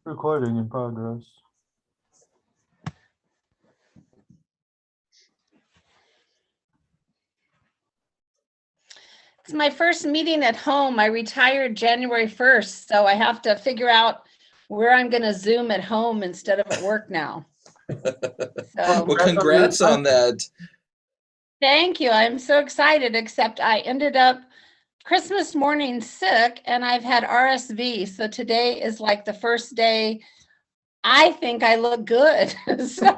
Recording in progress. It's my first meeting at home. I retired January 1st, so I have to figure out where I'm going to Zoom at home instead of at work now. So, well, congrats on that. Thank you. I'm so excited, except I ended up Christmas morning sick and I've had RSV. So today is like the first day I think I look good. So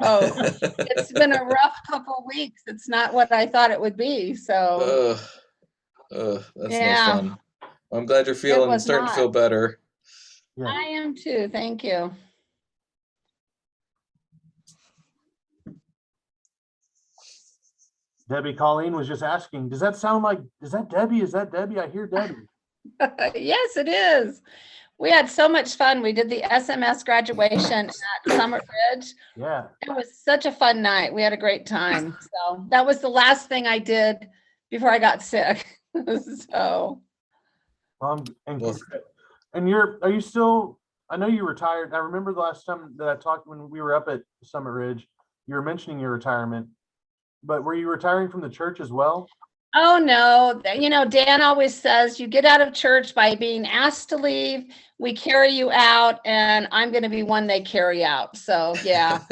it's been a rough couple of weeks. It's not what I thought it would be. So that's yeah. no fun. I'm glad you're starting to feel better. Yeah. I am too. Thank you. Debbie Colleen was just asking, is that Debbie? Is that Debbie? I hear Debbie. Yes, it is. We had so much fun. We did the SMS graduation at Summit Ridge. Yeah. It was such a fun night. We had a great time. So that was the last thing I did before I got sick. So. Are you still, I know you retired. I remember the last time that I talked when we were up at Summit Ridge, you were mentioning your retirement, but were you retiring from the church as well? Oh, no. You know, Dan always says you get out of church by being asked to leave. We carry you out, and I'm going to be one they carry out. So, yeah.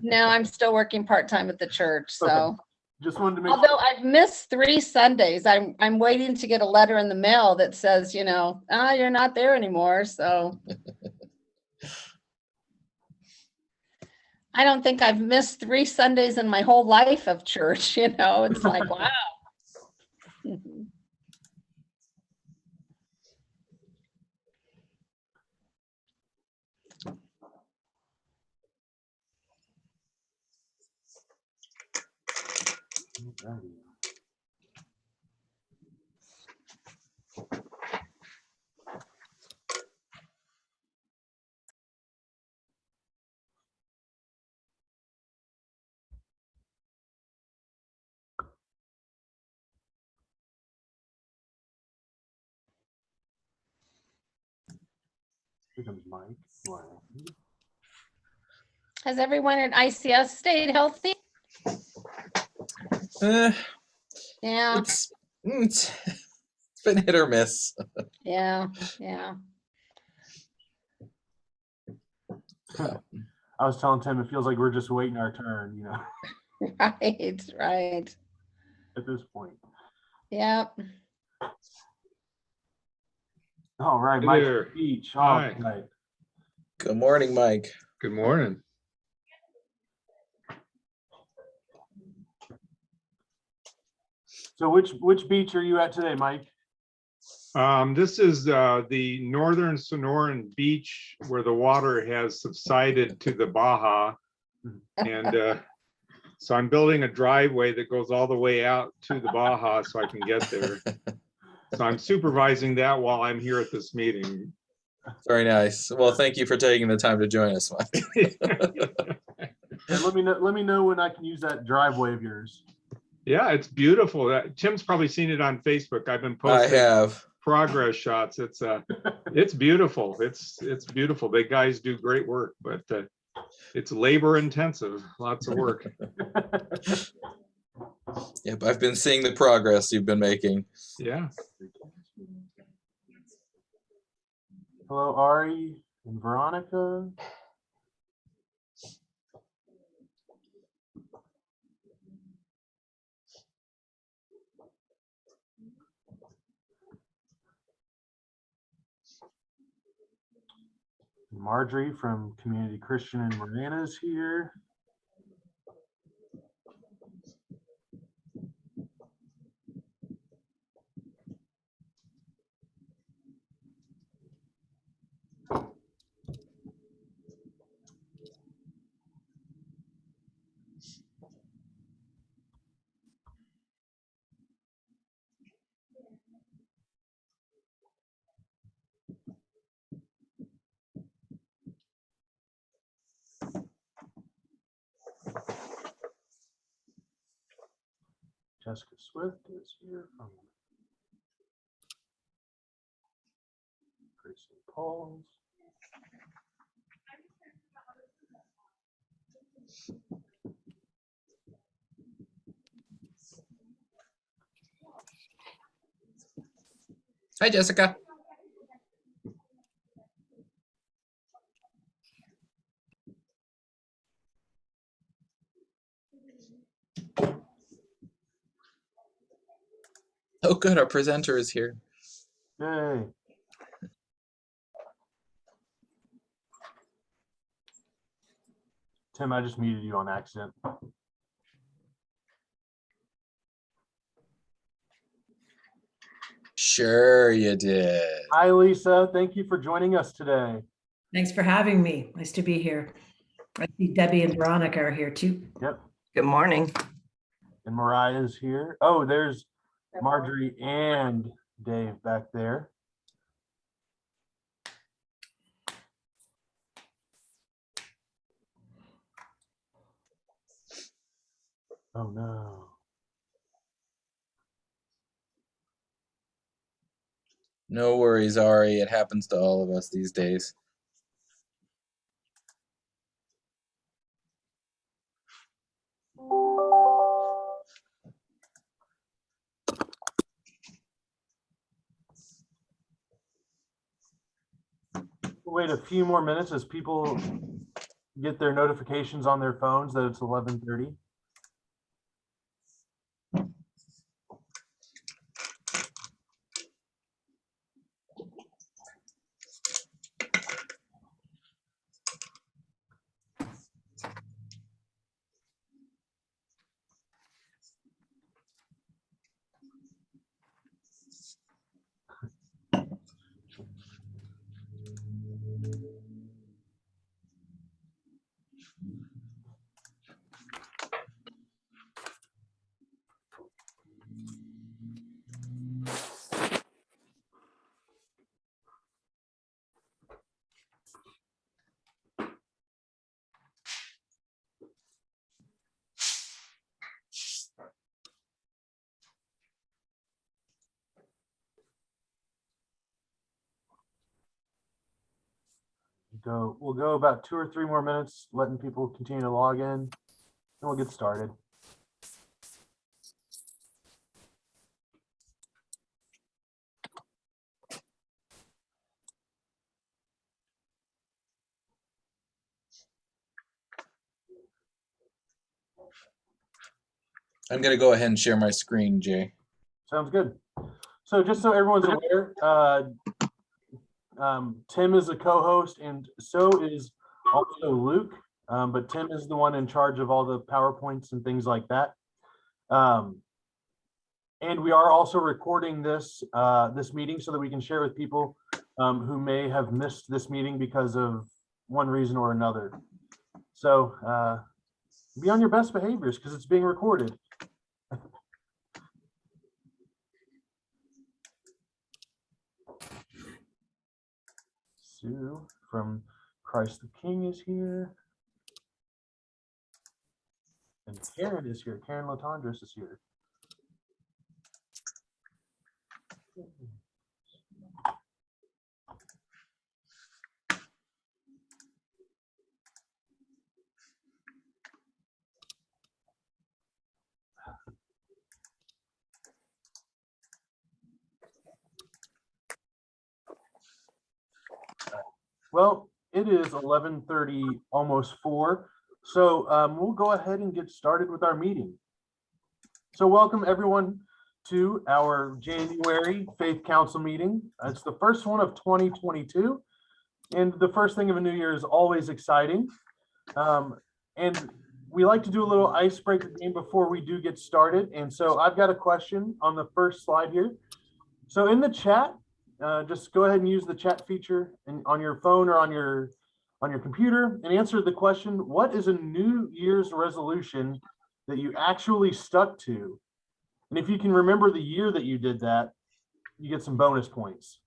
No, I'm still working part-time at the church. So, okay. Just wanted to make although I've missed 3 Sundays, I'm waiting to get a letter in the mail that says, you know, you're not there anymore. So, I don't think I've missed 3 Sundays in my whole life of church. You know, it's like, wow. Here comes Mike. Wow. Has everyone at ICS stayed healthy? Yeah. It's been hit or miss. Yeah. I was telling Tim, it feels like we're just waiting our turn, you know. Right. At this point. Yep. All right, Hey Mike there. Beach. Hi. Right. Good morning, Mike. Good morning. So which beach are you at today, Mike? This is the northern Sonoran beach where the water has subsided to the Baja. And so I'm building a driveway that goes all the way out to the Baja so I can get there. So I'm supervising that while I'm here at this meeting. Very nice. Well, thank you for taking the time to join us, Mike. And let me know when I can use that driveway of yours. Yeah, it's beautiful. Tim's probably seen it on Facebook. I've been posting I have progress shots. It's beautiful. It's beautiful. The guys do great work, but it's labor intensive. Lots of work. Yep, I've been seeing the progress you've been making. Yeah. Hello, Ari and Veronica. Marjorie from Community Christian in Marana is here. Jessica Swift is here from Grace St. Paul's. Hi, Jessica. Oh, good. Our presenter is here. Yay. Tim, I just muted you on accident. Sure you did. Hi, Lisa. Thank you for joining us today. Thanks for having me. Nice to be here. I see Debbie and Veronica are here too. Yep. Good morning. And Mariah's here. Oh, there's Marjorie and Dave back there. Oh, no. No worries, Ari. It happens to all of us these days. We'll wait a few more minutes as people get their notifications on their phones that it's 11:30. We'll go about 2 or 3 more minutes, letting people continue to log in, and we'll get started. I'm going to go ahead and share my screen, Jay. Sounds good. So just so everyone's aware, Tim is a co-host and so is also Luke, but Tim is the one in charge of all the PowerPoints and things like that. And we are also recording this meeting so that we can share with people who may have missed this meeting because of one reason or another. So be on your best behaviors because it's being recorded. Sue from Christ the King is here. And Karen is here. Karen Latondras is here. Well, it is 11:30, almost 4. So we'll go ahead and get started with our meeting. So welcome everyone to our January Faith Council meeting. It's the first one of 2022. And the first thing of a new year is always exciting. And we like to do a little icebreaker game before we do get started. And so I've got a question on the first slide here. So in the chat, just go ahead and use the chat feature on your phone or on your computer and answer the question, what is a New Year's resolution that you actually stuck to? And if you can remember the year that you did that, you get some bonus points.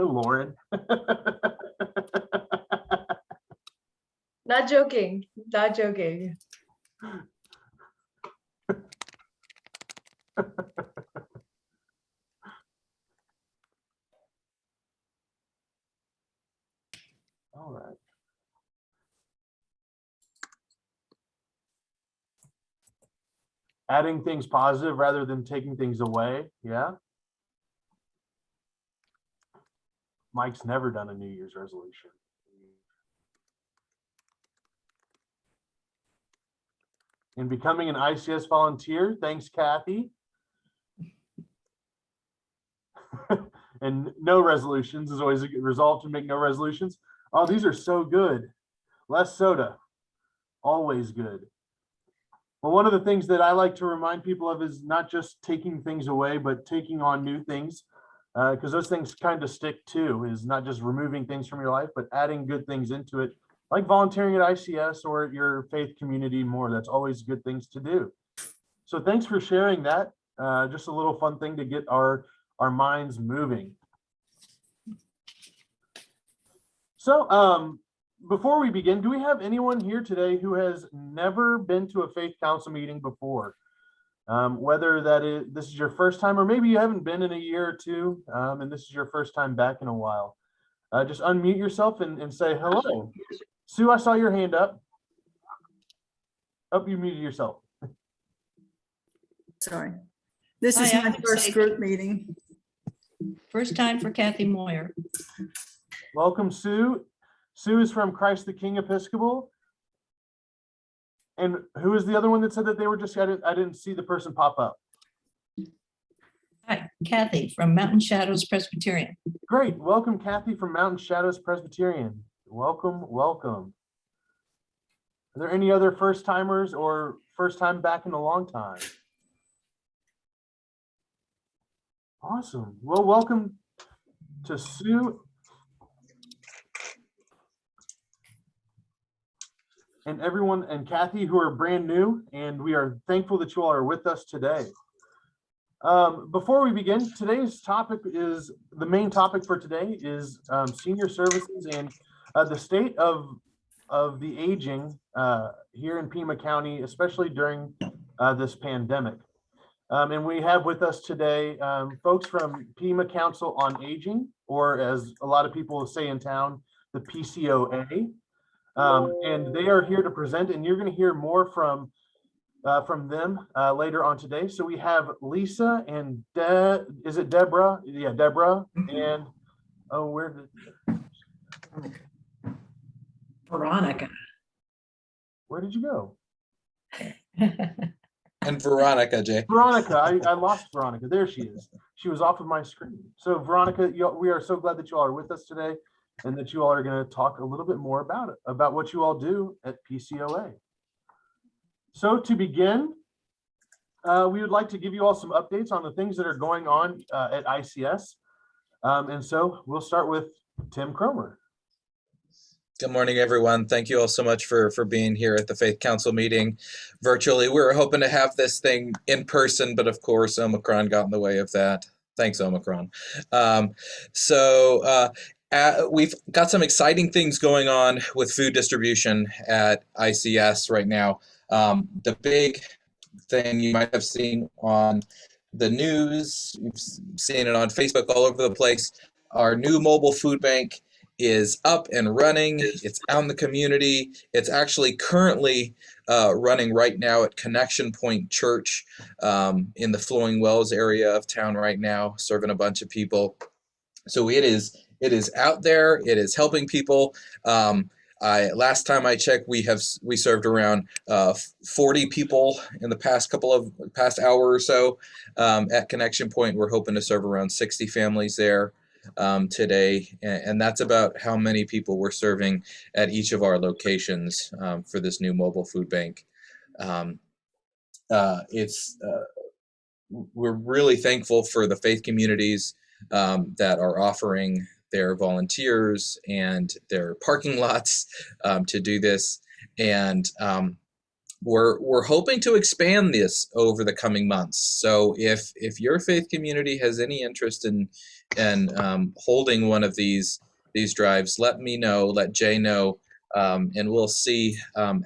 Lauren. Not joking. Not joking. All right. Adding things positive rather than taking things away. Yeah. Mike's never done a New Year's resolution. And becoming an ICS volunteer. Thanks, Kathy. And no resolutions is always a good resolve to make no resolutions. Oh, these are so good. Less soda. Always good. Well, one of the things that I like to remind people of is not just taking things away, but taking on new things, because those things kind of stick too, is not just removing things from your life, but adding good things into it, like volunteering at ICS or at your faith community more. That's always good things to do. So thanks for sharing that. Just a little fun thing to get our minds moving. So before we begin, do we have anyone here today who has never been to a faith council meeting before? Whether this is your first time, or maybe you haven't been in a year or two, and this is your first time back in a while. Just unmute yourself and say hello. Sue, I saw your hand up. Oh, you muted yourself. Sorry. This is Hi, I my would first say- group meeting. First time for Kathy Moyer. Welcome, Sue. Sue is from Christ the King Episcopal. And who is the other one that said that they were just, I didn't see the person pop up. Hi, Kathy from Mountain Shadows Presbyterian. Great. Welcome, Kathy from Mountain Shadows Presbyterian. Welcome, welcome. Are there any other first timers or first time back in a long time? Awesome. Well, welcome to Sue and everyone and Kathy who are brand new, and we are thankful that you all are with us today. Before we begin, today's topic is, the main topic for today is senior services and the state of the aging here in Pima County, especially during this pandemic. And we have with us today folks from Pima Council on Aging, or as a lot of people say in town, the PCOA. And they are here to present, and you're going to hear more from them later on today. So we have Lisa and is it Deborah? Yeah, Deborah. And oh, where did you go? And Veronica, Jay. Veronica, I lost Veronica. There she is. She was off of my screen. So Veronica, we are so glad that you all are with us today, and that you all are going to talk a little bit more about it, about what you all do at PCOA. So to begin, we would like to give you all some updates on the things that are going on at ICS. And so we'll start with Tim Cromer. Good morning, everyone. Thank you all so much for being here at the Faith Council meeting virtually. We were hoping to have this thing in person, but of course, Omicron got in the way of that. Thanks, Omicron. We've got some exciting things going on with food distribution at ICS right now. The big thing you might have seen on the news, you've seen it on Facebook all over the place, our new mobile food bank is up and running. It's out in the community. It's actually currently running right now at Connection Point Church in the Flowing Wells area of town right now, serving a bunch of people. So it is out there. It is helping people. Last time I checked, we served around 40 people in the past hour or so at Connection Point. We're hoping to serve around 60 families there today, and that's about how many people we're serving at each of our locations for this new mobile food bank. We're really thankful for the faith communities that are offering their volunteers and their parking lots to do this. And we're hoping to expand this over the coming months. So if your faith community has any interest in holding one of these drives, let me know, let Jay know, and we'll see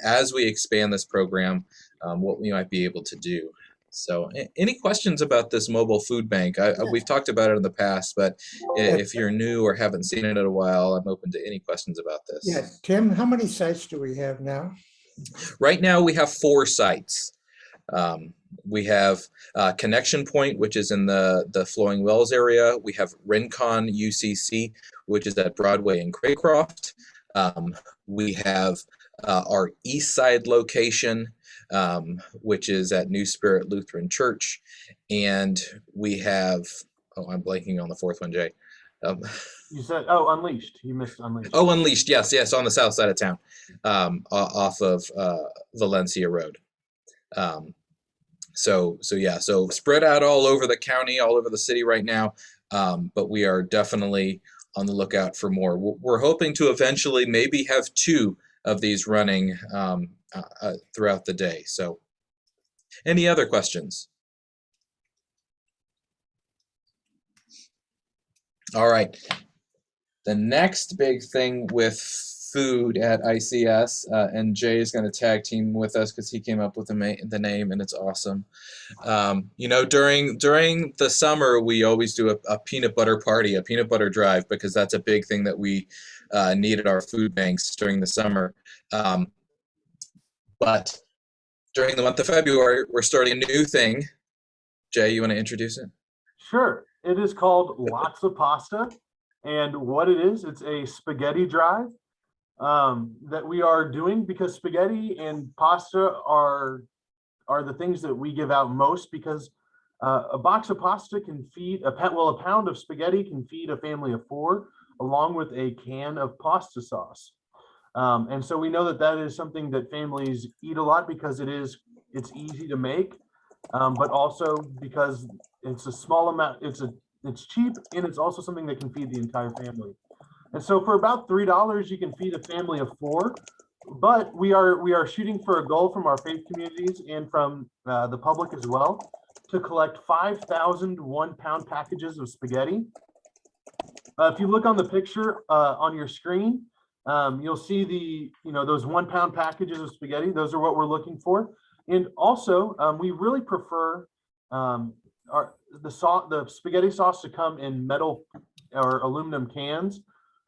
as we expand this program what we might be able to do. So any questions about this mobile food bank? We've talked about it in the past, but if you're new or haven't seen it in a while, I'm open to any questions about this. Yes, Tim, how many sites do we have now? Right now we have 4 sites. We have Connection Point, which is in the Flowing Wells area. We have Rincon UCC, which is at Broadway and Craycroft. We have our East Side location, which is at New Spirit Lutheran Church. And we have, I'm blanking on the 4th one, Jay. You said, oh, Unleashed. You missed Unleashed. Oh, Unleashed. Yes, on the south side of town, off of Valencia Road. So spread out all over the county, all over the city right now. But we are definitely on the lookout for more. We're hoping to eventually maybe have 2 of these running throughout the day. So any other questions? All right. The next big thing with food at ICS, and Jay is going to tag team with us because he came up with the name, and it's awesome. During the summer, we always do a peanut butter party, a peanut butter drive, because that's a big thing that we need at our food banks during the summer. But during the month of February, we're starting a new thing. Jay, you want to introduce it? Sure. It is called Lots of Pasta. And what it is, it's a spaghetti drive that we are doing because spaghetti and pasta are the things that we give out most, because a box of pasta can feed a pound of spaghetti can feed a family of 4, along with a can of pasta sauce. And so we know that is something that families eat a lot because it's easy to make, but also because it's a small amount, it's cheap, and it's also something that can feed the entire family. And so for about $3, you can feed a family of 4. But we are shooting for a goal from our faith communities and from the public as well to collect 5,000 1-pound packages of spaghetti. If you look on the picture on your screen, you'll see those 1-pound packages of spaghetti. Those are what we're looking for. And also, we really prefer the spaghetti sauce to come in metal or aluminum cans,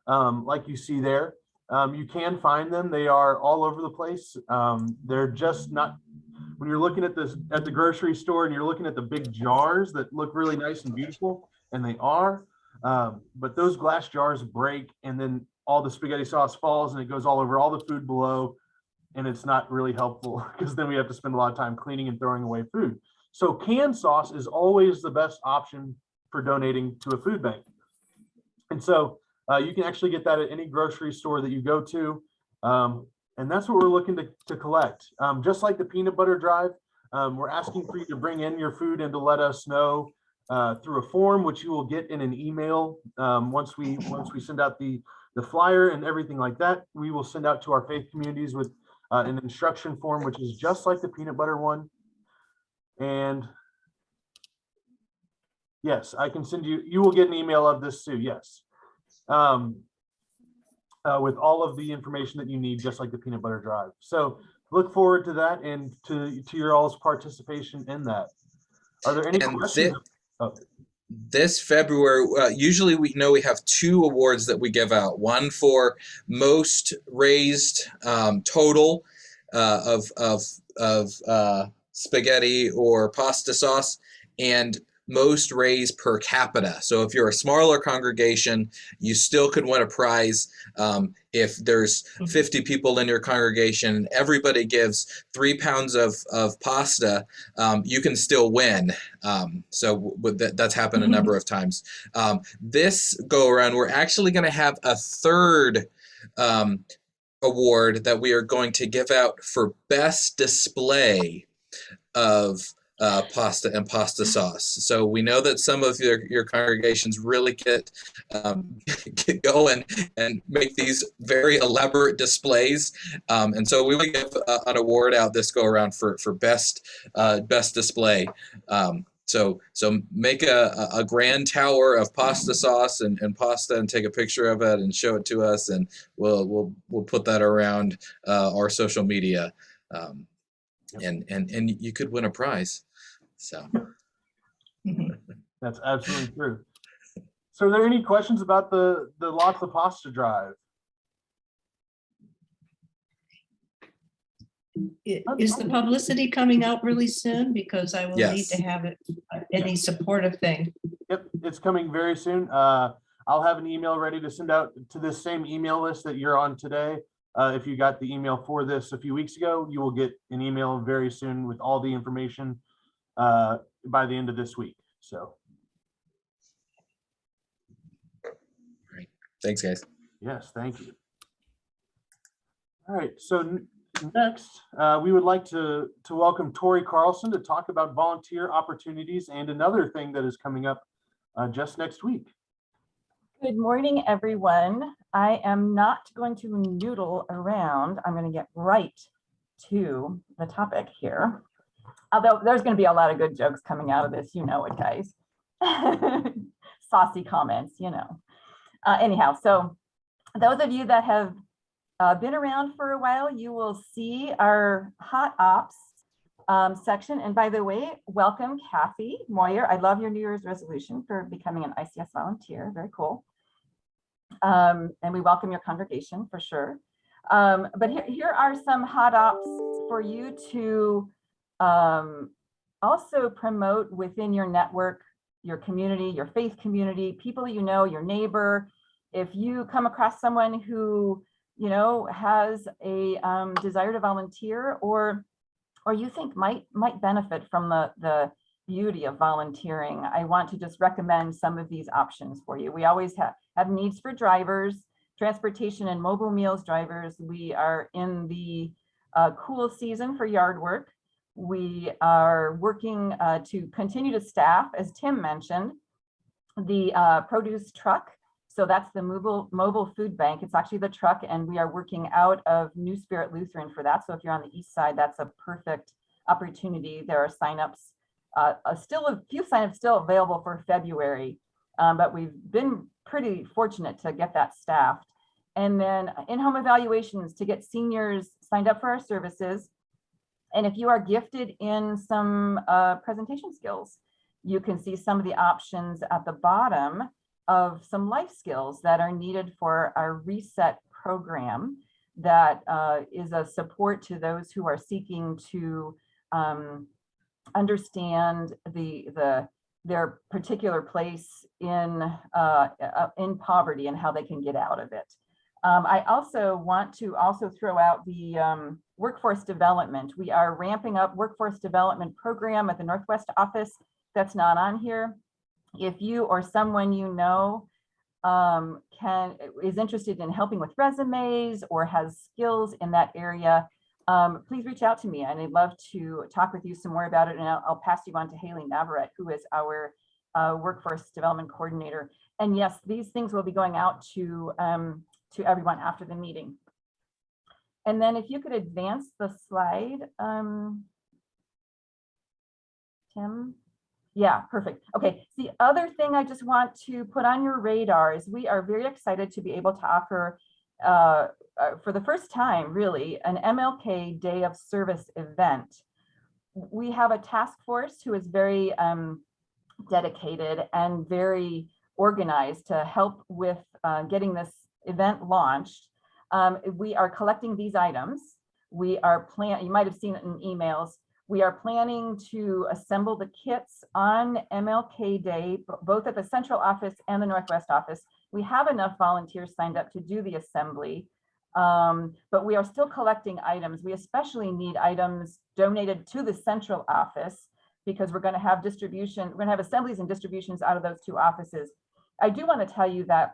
like you see there. You can find them. They are all over the place. They're just not, when you're looking at the grocery store and you're looking at the big jars that look really nice and beautiful, and they are, but those glass jars break, and then all the spaghetti sauce falls and it goes all over all the food below, and it's not really helpful because then we have to spend a lot of time cleaning and throwing away food. So canned sauce is always the best option for donating to a food bank. And so you can actually get that at any grocery store that you go to. And that's what we're looking to collect. Just like the peanut butter drive, we're asking for you to bring in your food and to let us know through a form, which you will get in an email once we send out the flyer and everything like that. We will send out to our faith communities with an instruction form, which is just like the peanut butter one. And yes, I can send you will get an email of this too. Yes. With all of the information that you need, just like the peanut butter drive. So look forward to that and to your all's participation in that. Are there any questions? This February, usually we know we have 2 awards that we give out. One for most raised total of spaghetti or pasta sauce, and most raised per capita. So if you're a smaller congregation, you still could win a prize. If there's 50 people in your congregation, everybody gives 3 pounds of pasta, you can still win. So that's happened a number of times. This go around, we're actually going to have a 3rd award that we are going to give out for best display of pasta and pasta sauce. So we know that some of your congregations really get going and make these very elaborate displays. And so we will give an award out this go around for best display. So make a grand tower of pasta sauce and pasta and take a picture of it and show it to us, and we'll put that around our social media, and you could win a prize. So That's absolutely true. So are there any questions about the Lots of Pasta drive? Is the publicity coming out really soon? Because I will need Yes. to have it, any supportive thing. Yep, it's coming very soon. I'll have an email ready to send out to this same email list that you're on today. If you got the email for this a few weeks ago, you will get an email very soon with all the information by the end of this week. So. Great. Thanks, guys. Yes, thank you. All right, so next, we would like to welcome Tori Carlson to talk about volunteer opportunities and another thing that is coming up just next week. Good morning, everyone. I am not going to noodle around. I'm going to get right to the topic here. Although there's going to be a lot of good jokes coming out of this, you know it, guys. Saucy comments, you know. Anyhow, so those of you that have been around for a while, you will see our Hot Ops section. And by the way, welcome Kathy Moyer. I love your New Year's resolution for becoming an ICS volunteer. Very cool. And we welcome your congregation for sure. But here are some Hot Ops for you to also promote within your network, your community, your faith community, people you know, your neighbor. If you come across someone who you know has a desire to volunteer, or you think might benefit from the beauty of volunteering, I want to just recommend some of these options for you. We always have needs for drivers, transportation and mobile meals drivers. We are in the cool season for yard work. We are working to continue to staff, as Tim mentioned, the produce truck. So that's the mobile food bank. It's actually the truck, and we are working out of New Spirit Lutheran for that. So if you're on the east side, that's a perfect opportunity. There are signups, still a few signups still available for February, but we've been pretty fortunate to get that staffed. And then in-home evaluations to get seniors signed up for our services. And if you are gifted in some presentation skills, you can see some of the options at the bottom of some life skills that are needed for our Reset program that is a support to those who are seeking to understand their particular place in poverty and how they can get out of it. I also want to throw out the workforce development. We are ramping up workforce development program at the Northwest office. That's not on here. If you or someone you know is interested in helping with resumes or has skills in that area, please reach out to me, and I'd love to talk with you some more about it. And I'll pass you on to Haley Navarrete, who is our workforce development coordinator. And yes, these things will be going out to everyone after the meeting. And then if you could advance the slide, Tim. Yeah, perfect. Okay, the other thing I just want to put on your radar is we are very excited to be able to offer, for the first time, really, an MLK Day of Service event. We have a task force who is very dedicated and very organized to help with getting this event launched. We are collecting these items. We are you might have seen it in emails. We are planning to assemble the kits on MLK Day, both at the central office and the Northwest office. We have enough volunteers signed up to do the assembly, but we are still collecting items. We especially need items donated to the central office because we're going to have distribution. We're going to have assemblies and distributions out of those two offices. I do want to tell you that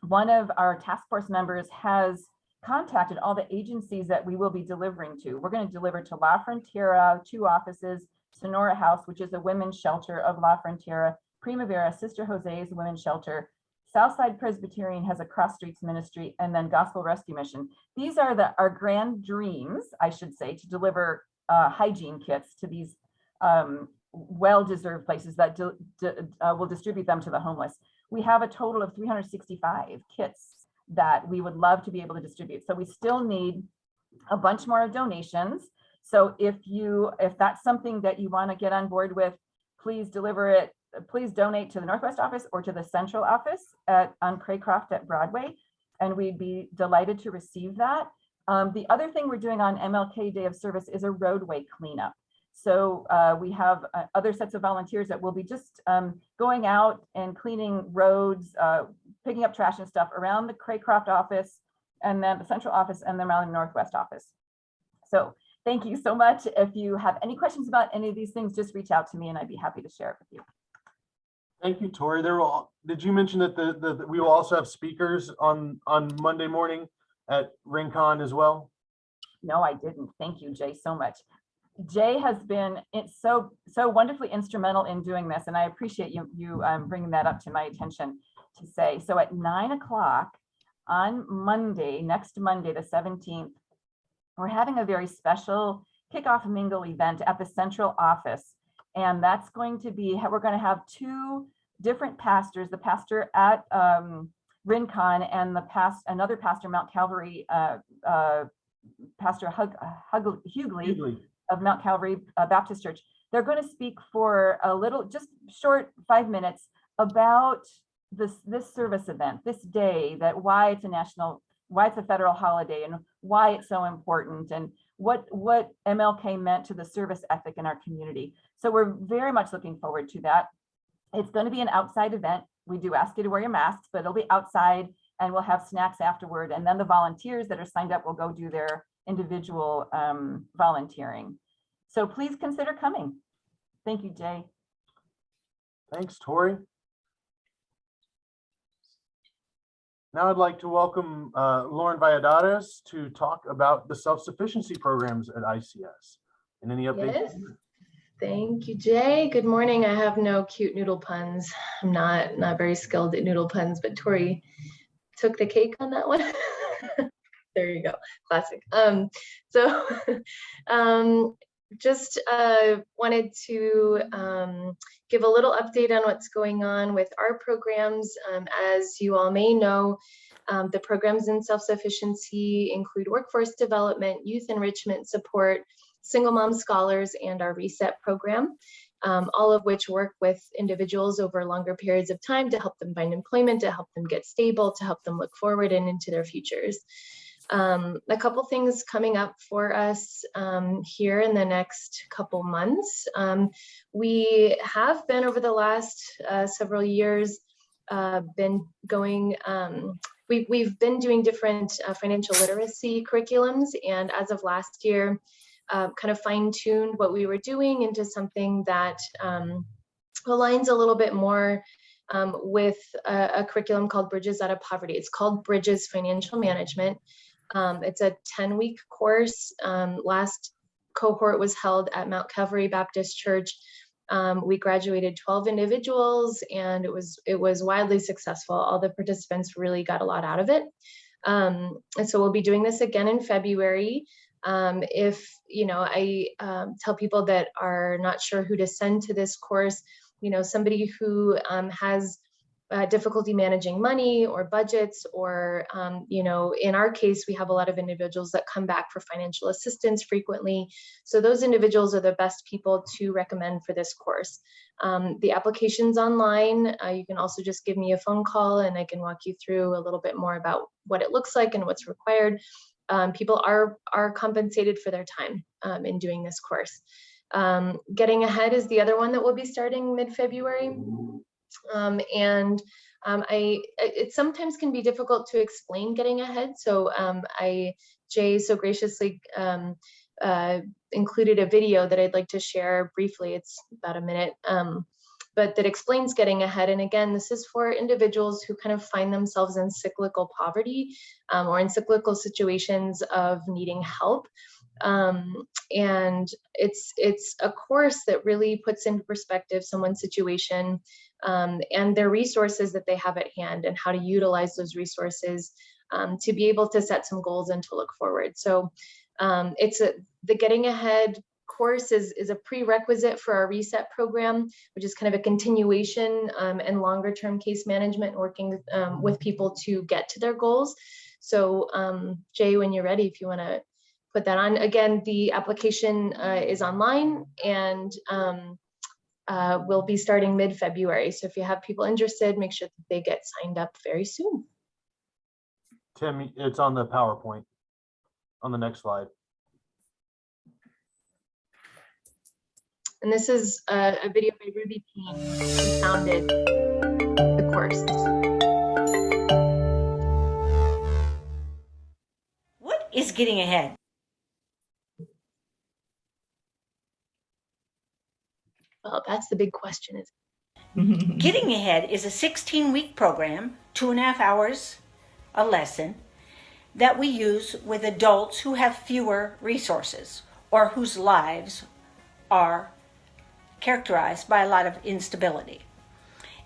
one of our task force members has contacted all the agencies that we will be delivering to. We're going to deliver to La Frontera, 2 offices, Sonora House, which is a women's shelter of La Frontera, Primavera, Sister Jose's women's shelter, Southside Presbyterian has a Cross Streets ministry, and then Gospel Rescue Mission. These are our grand dreams, I should say, to deliver hygiene kits to these well-deserved places that will distribute them to the homeless. We have a total of 365 kits that we would love to be able to distribute. So we still need a bunch more donations. So if that's something that you want to get on board with, please deliver it. Please donate to the Northwest office or to the Central office on Craycroft at Broadway, and we'd be delighted to receive that. The other thing we're doing on MLK Day of Service is a roadway cleanup. So we have other sets of volunteers that will be just going out and cleaning roads, picking up trash and stuff around the Craycroft office, and then the Central office, and then around the Northwest office. So thank you so much. If you have any questions about any of these things, just reach out to me and I'd be happy to share it with you. Thank you, Tori. Did you mention that we will also have speakers on Monday morning at Rincon as well? No, I didn't. Thank you, Jay, so much. Jay has been so wonderfully instrumental in doing this, and I appreciate you bringing that up to my attention to say. So at 9 o'clock on Monday, next Monday, the 17th, we're having a very special kickoff mingle event at the Central office. And that's going to be, we're going to have two different pastors, the pastor at Rincon and another pastor, Mount Calvary, Pastor Hughley of Mount Calvary Baptist Church. They're going to speak for a little, just short 5 minutes about this service event, this day, that why it's a federal holiday and why it's so important, and what MLK meant to the service ethic in our community. So we're very much looking forward to that. It's going to be an outside event. We do ask you to wear your masks, but it'll be outside, and we'll have snacks afterward. And then the volunteers that are signed up will go do their individual volunteering. So please consider coming. Thank you, Jay. Thanks, Tori. Now I'd like to welcome Lauren Valladares to talk about the self-sufficiency programs at ICS. And any updates? Yes. Thank you, Jay. Good morning. I have no cute noodle puns. I'm not very skilled at noodle puns, but Tori took the cake on that one. There you go. Classic. Just wanted to give a little update on what's going on with our programs. As you all may know, the programs in self-sufficiency include workforce development, youth enrichment support, single mom scholars, and our reset program, all of which work with individuals over longer periods of time to help them find employment, to help them get stable, to help them look forward and into their futures. A couple things coming up for us here in the next couple months. We have been, over the last several years, been going, we've been doing different financial literacy curriculums, and as of last year, kind of fine-tuned what we were doing into something that aligns a little bit more with a curriculum called Bridges Out of Poverty. It's called Bridges Financial Management. It's a 10-week course. Last cohort was held at Mount Calvary Baptist Church. We graduated 12 individuals, and it was wildly successful. All the participants really got a lot out of it. And so we'll be doing this again in February. If, I tell people that are not sure who to send to this course, somebody who has difficulty managing money or budgets, or, in our case, we have a lot of individuals that come back for financial assistance frequently. So those individuals are the best people to recommend for this course. The application's online. You can also just give me a phone call and I can walk you through a little bit more about what it looks like and what's required. People are compensated for their time in doing this course. Getting Ahead is the other one that will be starting mid-February. It sometimes can be difficult to explain Getting Ahead. So Jay so graciously included a video that I'd like to share briefly. It's about a minute, but that explains Getting Ahead. And again, this is for individuals who kind of find themselves in cyclical poverty or in cyclical situations of needing help. And it's a course that really puts into perspective someone's situation and their resources that they have at hand and how to utilize those resources to be able to set some goals and to look forward. So the Getting Ahead course is a prerequisite for our reset program, which is kind of a continuation and longer term case management, working with people to get to their goals. So Jay, when you're ready, if you want to put that on. Again, the application is online and will be starting mid-February. So if you have people interested, make sure that they get signed up very soon. Tim, it's on the PowerPoint on the next slide. And this is a video by Ruby Payne, who founded the course. What is Getting Ahead? Well, that's the big question. Getting Ahead is a 16-week program, 2.5 hours a lesson, that we use with adults who have fewer resources or whose lives are characterized by a lot of instability.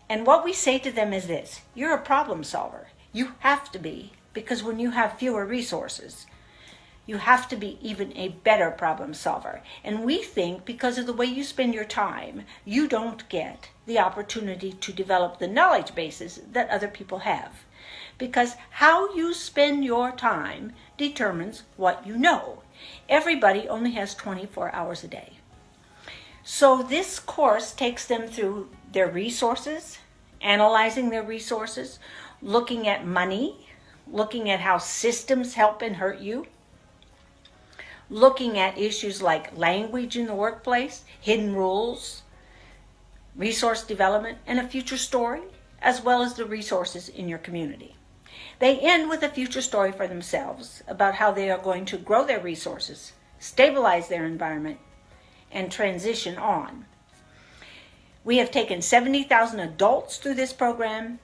And what we say to them is this: you're a problem solver. You have to be, because when you have fewer resources, you have to be even a better problem solver. And we think because of the way you spend your time, you don't get the opportunity to develop the knowledge bases that other people have. Because how you spend your time determines what you know. Everybody only has 24 hours a day. So this course takes them through their resources, analyzing their resources, looking at money, looking at how systems help and hurt you, looking at issues like language in the workplace, hidden rules, resource development, and a future story, as well as the resources in your community. They end with a future story for themselves about how they are going to grow their resources, stabilize their environment, and transition on. We have taken 70,000 adults through this program.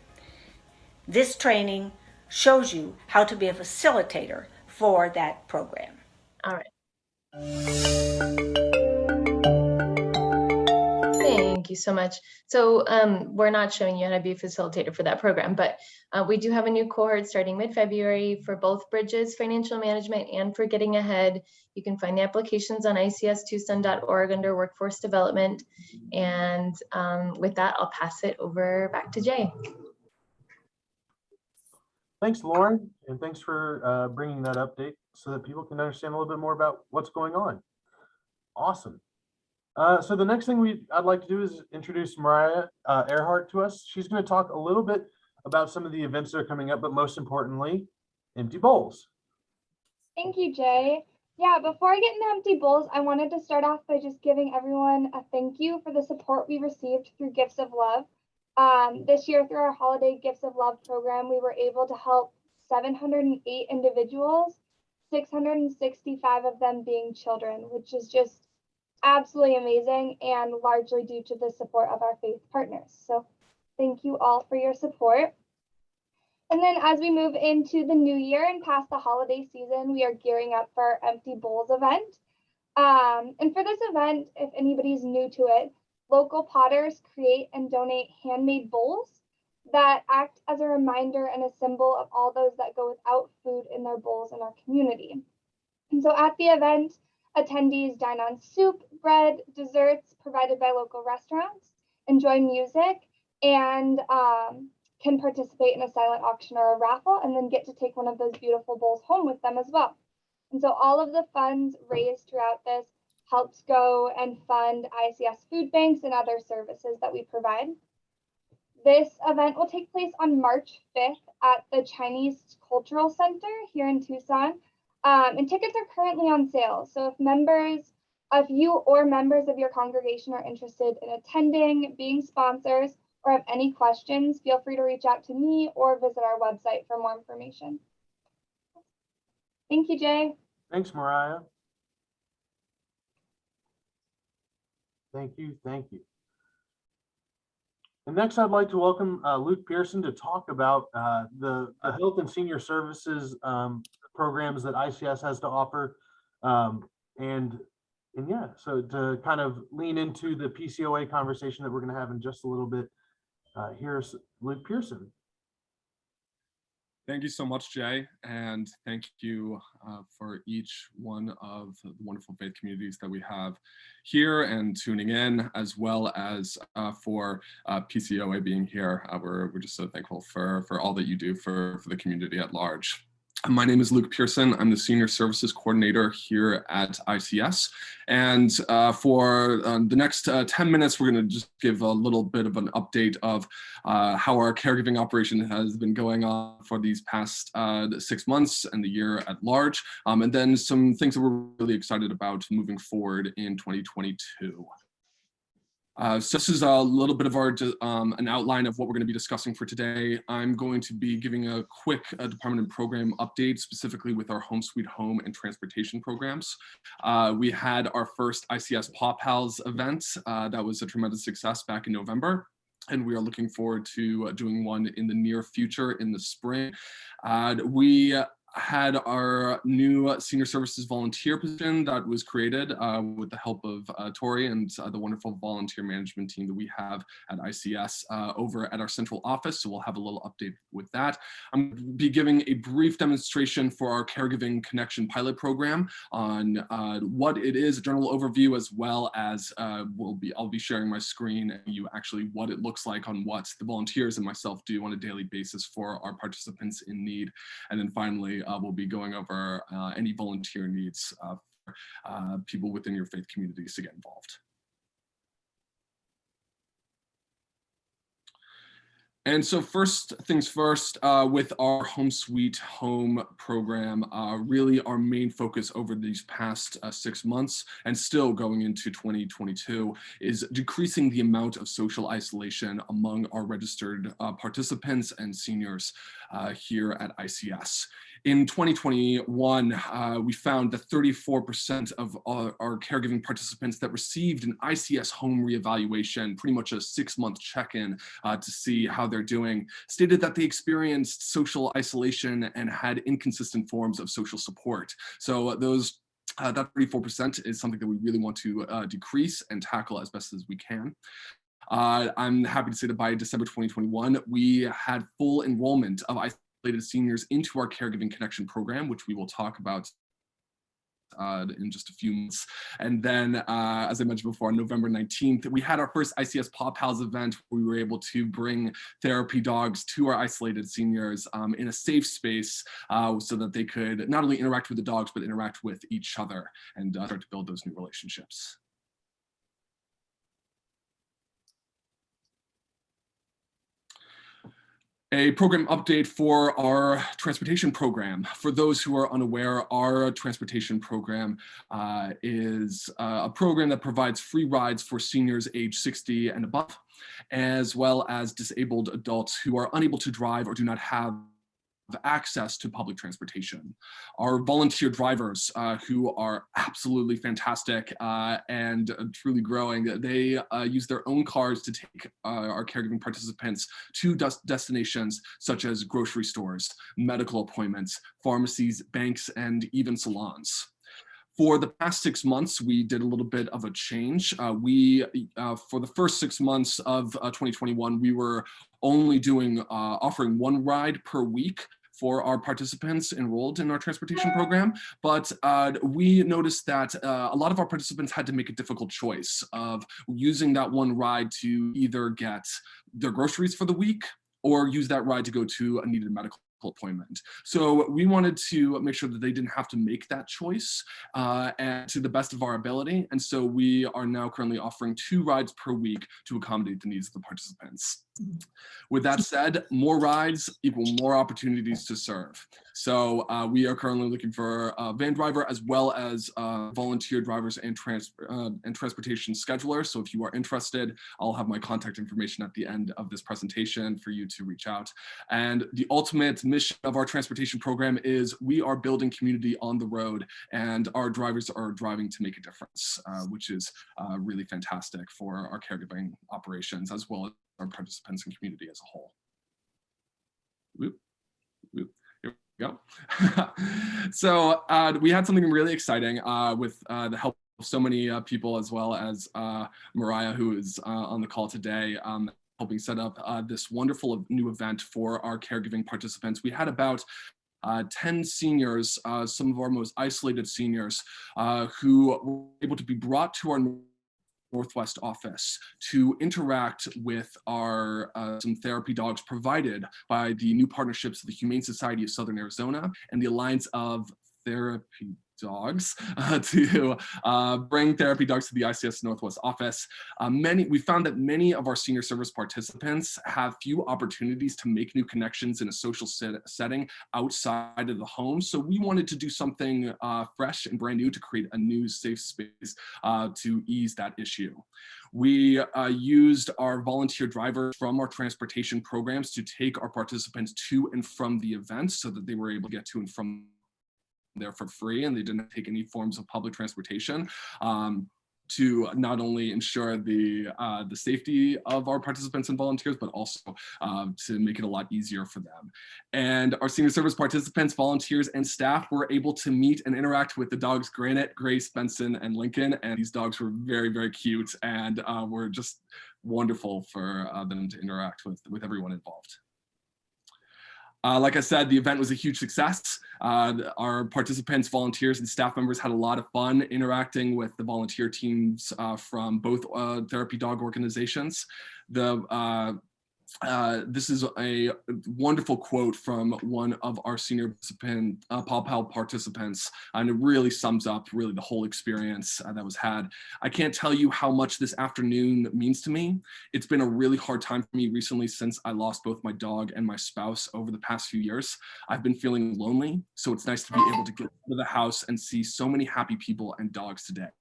This training shows you how to be a facilitator for that program. All right. Thank you so much. So we're not showing you how to be a facilitator for that program, but we do have a new cohort starting mid-February for both Bridges Financial Management and for Getting Ahead. You can find the applications on icstucson.org under Workforce Development. And with that, I'll pass it over back to Jay. Thanks, Lauren, and thanks for bringing that update so that people can understand a little bit more about what's going on. Awesome. So the next thing I'd like to do is introduce Mariah Erhart to us. She's going to talk a little bit about some of the events that are coming up, but most importantly, empty bowls. Thank you, Jay. Yeah, before I get into empty bowls, I wanted to start off by just giving everyone a thank you for the support we received through Gifts of Love. This year, through our Holiday Gifts of Love program, we were able to help 708 individuals, 665 of them being children, which is just absolutely amazing and largely due to the support of our faith partners. So thank you all for your support. And then as we move into the new year and past the holiday season, we are gearing up for our Empty Bowls event. And for this event, if anybody's new to it, local potters create and donate handmade bowls that act as a reminder and a symbol of all those that go without food in their bowls in our community. And so at the event, attendees dine on soup, bread, desserts provided by local restaurants, enjoy music, and can participate in a silent auction or a raffle, and then get to take one of those beautiful bowls home with them as well. And so all of the funds raised throughout this helps go and fund ICS food banks and other services that we provide. This event will take place on March 5th at the Chinese Cultural Center here in Tucson. And tickets are currently on sale. So if you or members of your congregation are interested in attending, being sponsors, or have any questions, feel free to reach out to me or visit our website for more information. Thank you, Jay. Thanks, Mariah. Thank you, thank you. And next, I'd like to welcome Luke Pearson to talk about the health and senior services programs that ICS has to offer. And yeah, so to kind of lean into the PCOA conversation that we're going to have in just a little bit, here's Luke Pearson. Thank you so much, Jay, and thank you for each one of the wonderful faith communities that we have here and tuning in, as well as for PCOA being here. We're just so thankful for all that you do for the community at large. My name is Luke Pearson. I'm the Senior Services Coordinator here at ICS. And for the next 10 minutes, we're going to just give a little bit of an update of how our caregiving operation has been going on for these past 6 months and the year at large, and then some things that we're really excited about moving forward in 2022. So this is a little bit of our an outline of what we're going to be discussing for today. I'm going to be giving a quick department and program update, specifically with our Home Sweet Home and transportation programs. We had our first ICS Paw Pals event. That was a tremendous success back in November. And we are looking forward to doing one in the near future in the spring. We had our new senior services volunteer position that was created with the help of Tori and the wonderful volunteer management team that we have at ICS over at our central office. So we'll have a little update with that. I'm going to be giving a brief demonstration for our Caregiving Connection pilot program on what it is, a general overview, as well as I'll be sharing my screen and you actually what it looks like on what the volunteers and myself do on a daily basis for our participants in need. And then finally, we'll be going over any volunteer needs for people within your faith communities to get involved. And so first things first, with our Home Sweet Home program, really our main focus over these past 6 months and still going into 2022 is decreasing the amount of social isolation among our registered participants and seniors here at ICS. In 2021, we found that 34% of our caregiving participants that received an ICS home reevaluation, pretty much a 6-month check-in to see how they're doing, stated that they experienced social isolation and had inconsistent forms of social support. So that 34% is something that we really want to decrease and tackle as best as we can. I'm happy to say that by December 2021, we had full enrollment of isolated seniors into our Caregiving Connection program, which we will talk about in just a few months. And then, as I mentioned before, on November 19th, we had our first ICS Paw Pals event where we were able to bring therapy dogs to our isolated seniors in a safe space so that they could not only interact with the dogs, but interact with each other and start to build those new relationships. A program update for our transportation program. For those who are unaware, our transportation program is a program that provides free rides for seniors age 60 and above, as well as disabled adults who are unable to drive or do not have access to public transportation. Our volunteer drivers, who are absolutely fantastic and truly growing, they use their own cars to take our caregiving participants to destinations such as grocery stores, medical appointments, pharmacies, banks, and even salons. For the past 6 months, we did a little bit of a change. For the first 6 months of 2021, we were only offering one ride per week for our participants enrolled in our transportation program. But we noticed that a lot of our participants had to make a difficult choice of using that one ride to either get their groceries for the week or use that ride to go to a needed medical appointment. So we wanted to make sure that they didn't have to make that choice and to the best of our ability. And so we are now currently offering 2 rides per week to accommodate the needs of the participants. With that said, more rides equal more opportunities to serve. So we are currently looking for a van driver as well as volunteer drivers and transportation schedulers. So if you are interested, I'll have my contact information at the end of this presentation for you to reach out. And the ultimate mission of our transportation program is we are building community on the road, and our drivers are driving to make a difference, which is really fantastic for our caregiving operations as well as our participants and community as a whole. Whoop, whoop. Go. So we had something really exciting with the help of so many people, as well as Mariah, who is on the call today, helping set up this wonderful new event for our caregiving participants. We had about 10 seniors, some of our most isolated seniors, who were able to be brought to our Northwest office to interact with our some therapy dogs provided by the new partnerships of the Humane Society of Southern Arizona and the Alliance of Therapy Dogs to bring therapy dogs to the ICS Northwest office. We found that many of our senior service participants have few opportunities to make new connections in a social setting outside of the home. So we wanted to do something fresh and brand new to create a new safe space to ease that issue. We used our volunteer drivers from our transportation programs to take our participants to and from the events so that they were able to get to and from there for free, and they didn't take any forms of public transportation to not only ensure the safety of our participants and volunteers, but also to make it a lot easier for them. And our senior service participants, volunteers, and staff were able to meet and interact with the dogs Granite, Grace, Benson, and Lincoln. And these dogs were very, very cute and were just wonderful for them to interact with everyone involved. Like I said, the event was a huge success. Our participants, volunteers, and staff members had a lot of fun interacting with the volunteer teams from both therapy dog organizations. This is a wonderful quote from one of our senior participant, PAW participants, and it really sums up really the whole experience that was had. "I can't tell you how much this afternoon means to me. It's been a really hard time for me recently since I lost both my dog and my spouse over the past few years. I've been feeling lonely, so it's nice to be able to get out of the house and see so many happy people and dogs today."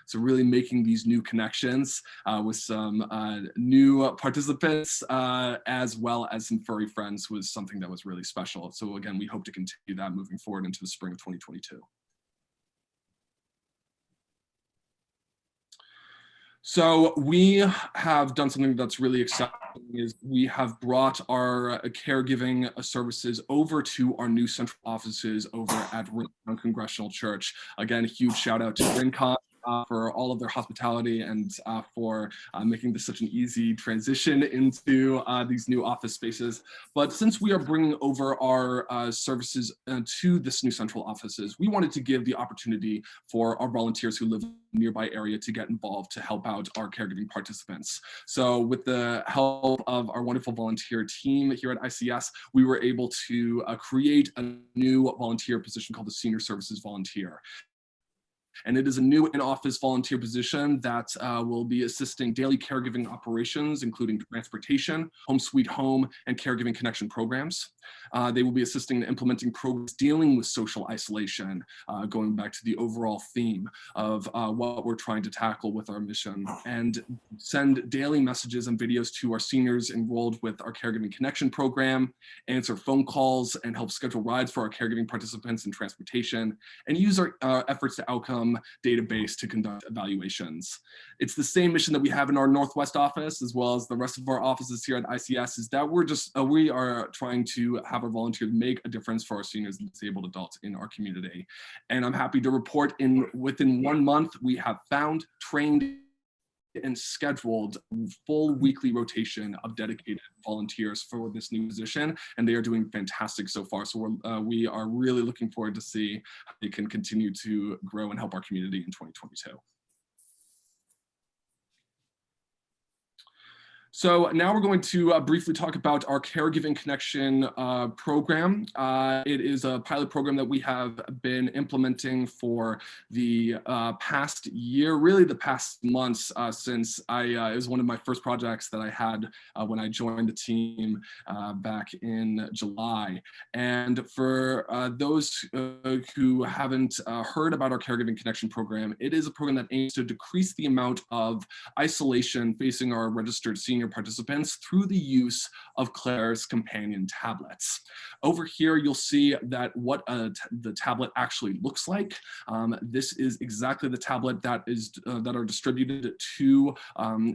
So really making these new connections with some new participants, as well as some furry friends, was something that was really special. So again, we hope to continue that moving forward into the spring of 2022. So we have done something that's really exciting, is we have brought our caregiving services over to our new central offices over at Rincon Congressional Church. Again, a huge shout out to Rincon for all of their hospitality and for making this such an easy transition into these new office spaces. But since we are bringing over our services to this new central offices, we wanted to give the opportunity for our volunteers who live in the nearby area to get involved to help out our caregiving participants. So with the help of our wonderful volunteer team here at ICS, we were able to create a new volunteer position called the Senior Services Volunteer. And it is a new in-office volunteer position that will be assisting daily caregiving operations, including transportation, home sweet home, and caregiving connection programs. They will be assisting in implementing programs dealing with social isolation, going back to the overall theme of what we're trying to tackle with our mission, and send daily messages and videos to our seniors enrolled with our caregiving connection program, answer phone calls, and help schedule rides for our caregiving participants in transportation, and use our efforts to outcome database to conduct evaluations. It's the same mission that we have in our Northwest office, as well as the rest of our offices here at ICS, is that we are trying to have our volunteers make a difference for our seniors and disabled adults in our community. And I'm happy to report within 1 month, we have found, trained, and scheduled full weekly rotation of dedicated volunteers for this new position, and they are doing fantastic so far. So we are really looking forward to see how they can continue to grow and help our community in 2022. So now we're going to briefly talk about our Caregiving Connection program. It is a pilot program that we have been implementing for the past year, really the past months, since it was one of my first projects that I had when I joined the team back in July. And for those who haven't heard about our Caregiving Connection program, it is a program that aims to decrease the amount of isolation facing our registered seniors senior participants through the use of Claire's companion tablets. Over here, you'll see that what the tablet actually looks like. This is exactly the tablet that are distributed to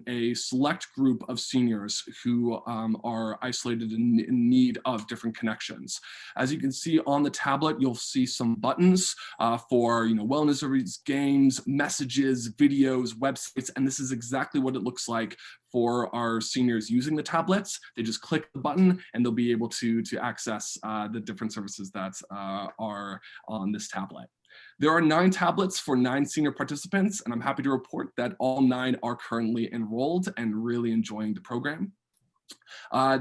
a select group of seniors who are isolated in need of different connections. As you can see on the tablet, you'll see some buttons for wellness services, games, messages, videos, websites, and this is exactly what it looks like for our seniors using the tablets. They just click the button and they'll be able to access the different services that are on this tablet. There are 9 tablets for 9 senior participants, and I'm happy to report that all 9 are currently enrolled and really enjoying the program.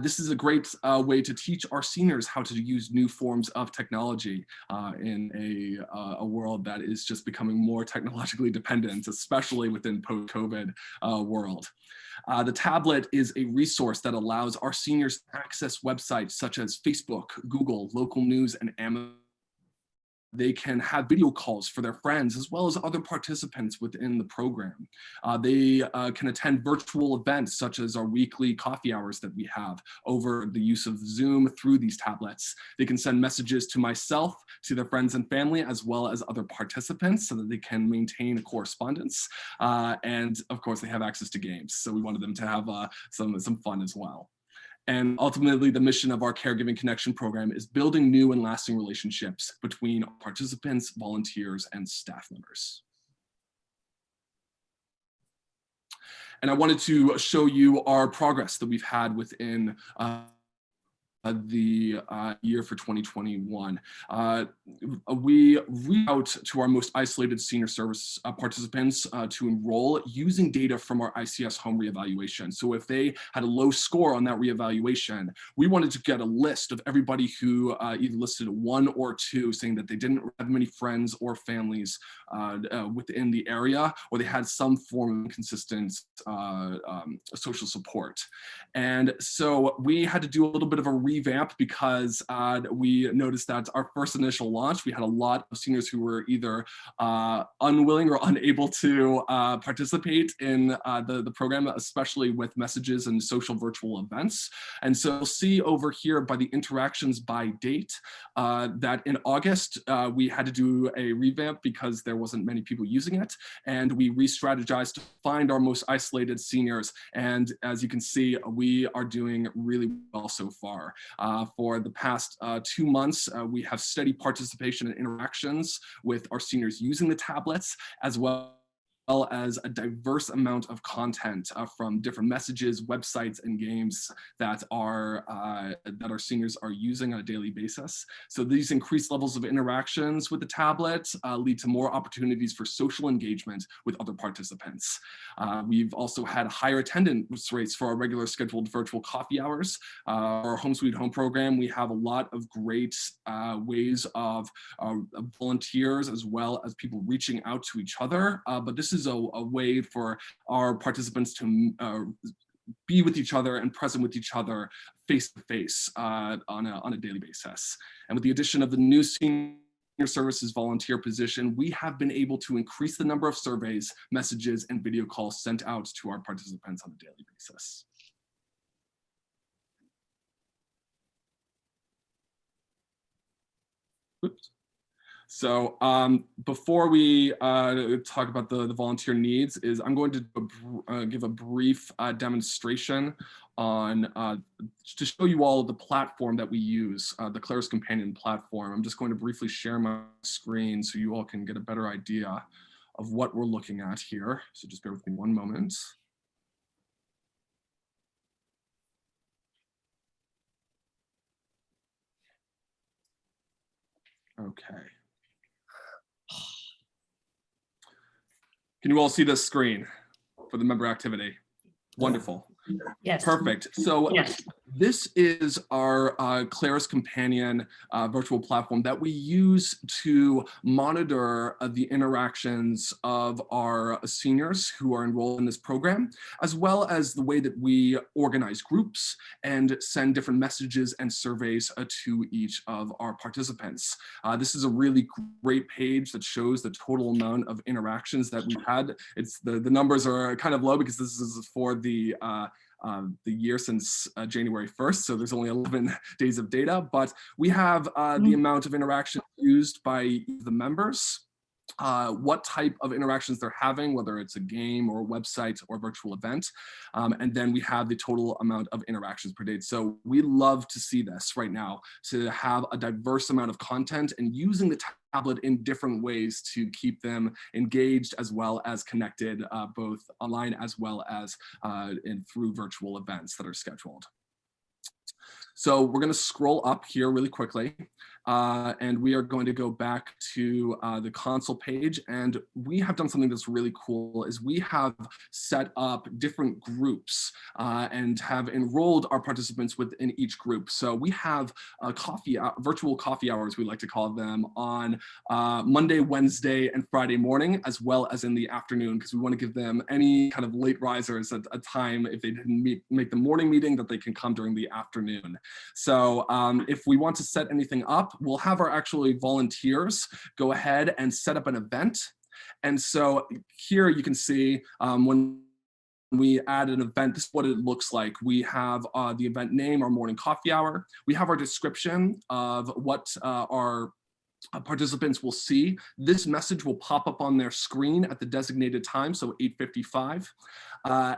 This is a great way to teach our seniors how to use new forms of technology in a world that is just becoming more technologically dependent, especially within post-COVID world. The tablet is a resource that allows our seniors to access websites such as Facebook, Google, local news, and Amazon. They can have video calls for their friends as well as other participants within the program. They can attend virtual events such as our weekly coffee hours that we have over the use of Zoom through these tablets. They can send messages to myself, to their friends and family, as well as other participants so that they can maintain correspondence. And of course, they have access to games. So we wanted them to have some fun as well. And ultimately, the mission of our Caregiving Connection program is building new and lasting relationships between participants, volunteers, and staff members. And I wanted to show you our progress that we've had within the year for 2021. We reach out to our most isolated senior service participants to enroll using data from our ICS home reevaluation. So if they had a low score on that reevaluation, we wanted to get a list of everybody who either listed 1 or 2, saying that they didn't have many friends or families within the area, or they had some form of inconsistent social support. And so we had to do a little bit of a revamp because we noticed that our first initial launch, we had a lot of seniors who were either unwilling or unable to participate in the program, especially with messages and social virtual events. And so you'll see over here by the interactions by date that in August, we had to do a revamp because there wasn't many people using it. And we re-strategized to find our most isolated seniors. And as you can see, we are doing really well so far. For the past 2 months, we have steady participation and interactions with our seniors using the tablets, as well as a diverse amount of content from different messages, websites, and games that our seniors are using on a daily basis. So these increased levels of interactions with the tablet lead to more opportunities for social engagement with other participants. We've also had higher attendance rates for our regular scheduled virtual coffee hours. Our Home Sweet Home program, we have a lot of great ways of volunteers as well as people reaching out to each other. But this is a way for our participants to be with each other and present with each other face to face on a daily basis. And with the addition of the new senior services volunteer position, we have been able to increase the number of surveys, messages, and video calls sent out to our participants on a daily basis. Oops. So before we talk about the volunteer needs, I'm going to give a brief demonstration on to show you all the platform that we use, the Claire's Companion platform. I'm just going to briefly share my screen so you all can get a better idea of what we're looking at here. So just bear with me one moment. Okay. Can you all see this screen for the member activity? Wonderful. Yes. Perfect. So yes. This is our Claire's Companion virtual platform that we use to monitor the interactions of our seniors who are enrolled in this program, as well as the way that we organize groups and send different messages and surveys to each of our participants. This is a really great page that shows the total amount of interactions that we've had. It's the numbers are kind of low because this is for the the year since January 1st, so there's only 11 days of data, but we have the amount of interaction used by the members, what type of interactions they're having, whether it's a game or a website or virtual event. And then we have the total amount of interactions per day. So we love to see this right now, to have a diverse amount of content and using the tablet in different ways to keep them engaged as well as connected, both online as well as through virtual events that are scheduled. So we're going to scroll up here really quickly, and we are going to go back to the console page. And we have done something that's really cool, is we have set up different groups and have enrolled our participants within each group. So we have virtual coffee hours, we like to call them, on Monday, Wednesday, and Friday morning, as well as in the afternoon, because we want to give them, any kind of late risers, a time, if they didn't make the morning meeting, that they can come during the afternoon. So if we want to set anything up, we'll have our actually volunteers go ahead and set up an event. And so here you can see when we add an event, this is what it looks like. We have the event name, our morning coffee hour. We have our description of what our participants will see. This message will pop up on their screen at the designated time, so 8:55,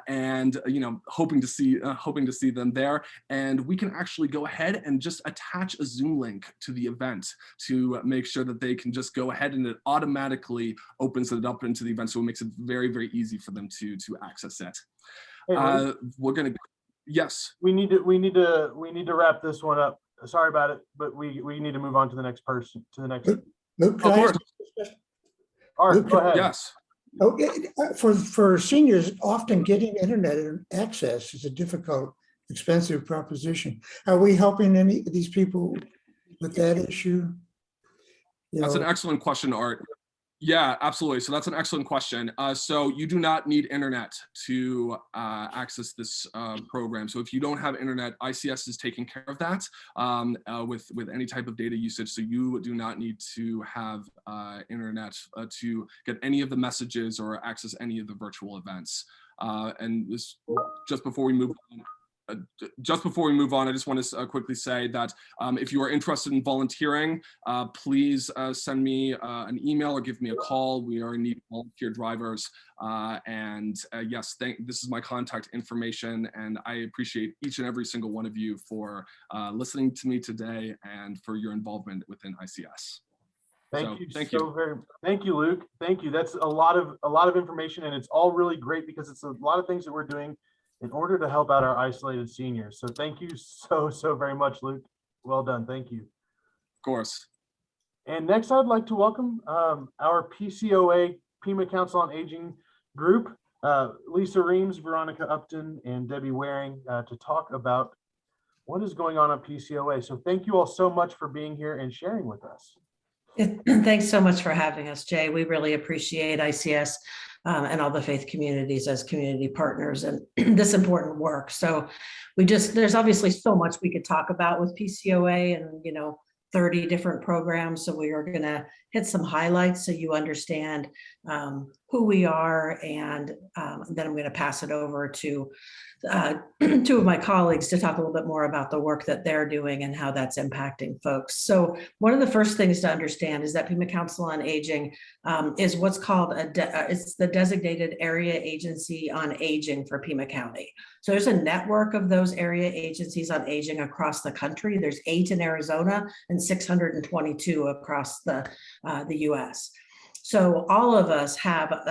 and hoping to see them there. And we can actually go ahead and just attach a Zoom link to the event to make sure that they can just go ahead, and it automatically opens it up into the event, so it makes it very, very easy for them to access it. Hey, we're gonna, yes. We need to wrap this one up. Sorry about it, but we need to move on to the next person, to the next. Luke, Of course. Art, go ahead. Yes. Oh, for seniors, often getting internet access is a difficult, expensive proposition. Are we helping any of these people with that issue? That's an excellent question, Art. Yeah, absolutely. So that's an excellent question. So you do not need internet to access this program. So if you don't have internet, ICS is taking care of that with any type of data usage. So you do not need to have internet to get any of the messages or access any of the virtual events. And this, just before we move on, I just want to quickly say that if you are interested in volunteering, please send me an email or give me a call. We are in need of volunteer drivers. Yes, this is my contact information, and I appreciate each and every single one of you for listening to me today and for your involvement within ICS. Thank you, Luke. Thank you. That's a lot of information, and it's all really great because it's a lot of things that we're doing in order to help out our isolated seniors. So thank you so very much, Luke. Well done. Thank you. Of course. And next, I'd like to welcome our PCOA, Pima Council on Aging group, Lisa Reams, Veronica Upton, and Debbie Waring, to talk about what is going on PCOA. So thank you all so much for being here and sharing with us. Thanks so much for having us, Jay. We really appreciate ICS and all the faith communities as community partners and this important work. So there's obviously so much we could talk about with PCOA and, 30 different programs. So we are going to hit some highlights so you understand who we are. And then I'm going to pass it over to two of my colleagues to talk a little bit more about the work that they're doing and how that's impacting folks. So one of the first things to understand is that Pima Council on Aging is what's called it's the designated area agency on aging for Pima County. So there's a network of those area agencies on aging across the country. There's 8 in Arizona and 622 across the US. So all of us have,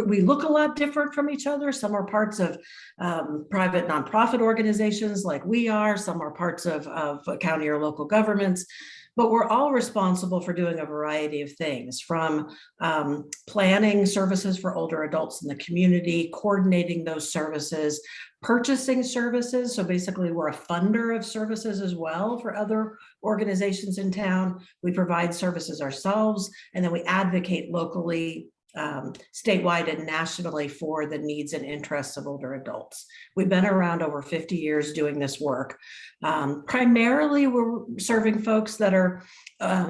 we look a lot different from each other. Some are parts of private nonprofit organizations like we are. Some are parts of county or local governments. But we're all responsible for doing a variety of things, from planning services for older adults in the community, coordinating those services, purchasing services. So basically we're a funder of services as well for other organizations in town. We provide services ourselves, and then we advocate locally, statewide and nationally for the needs and interests of older adults. We've been around over 50 years doing this work. Primarily, we're serving folks that are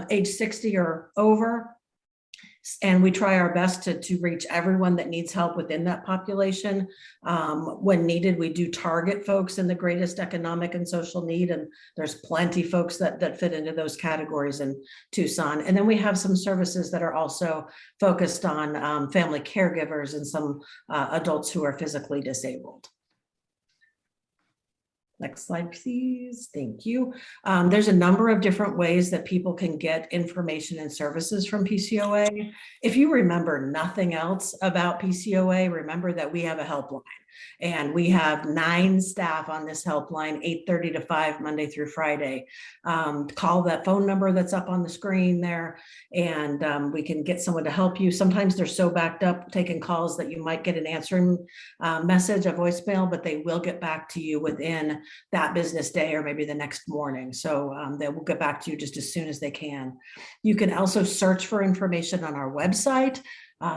age 60 or over. And we try our best to reach everyone that needs help within that population. When needed, we do target folks in the greatest economic and social need, and there's plenty folks that fit into those categories in Tucson. And then we have some services that are also focused on family caregivers and some adults who are physically disabled. Next slide, please. Thank you. There's a number of different ways that people can get information and services from PCOA. If you remember nothing else about PCOA, remember that we have a helpline. And we have 9 staff on this helpline, 8:30 to 5, Monday through Friday. Call that phone number that's up on the screen there, and we can get someone to help you. Sometimes they're so backed up taking calls that you might get an answering message, a voicemail, but they will get back to you within that business day or maybe the next morning. So they will get back to you just as soon as they can. You can also search for information on our website.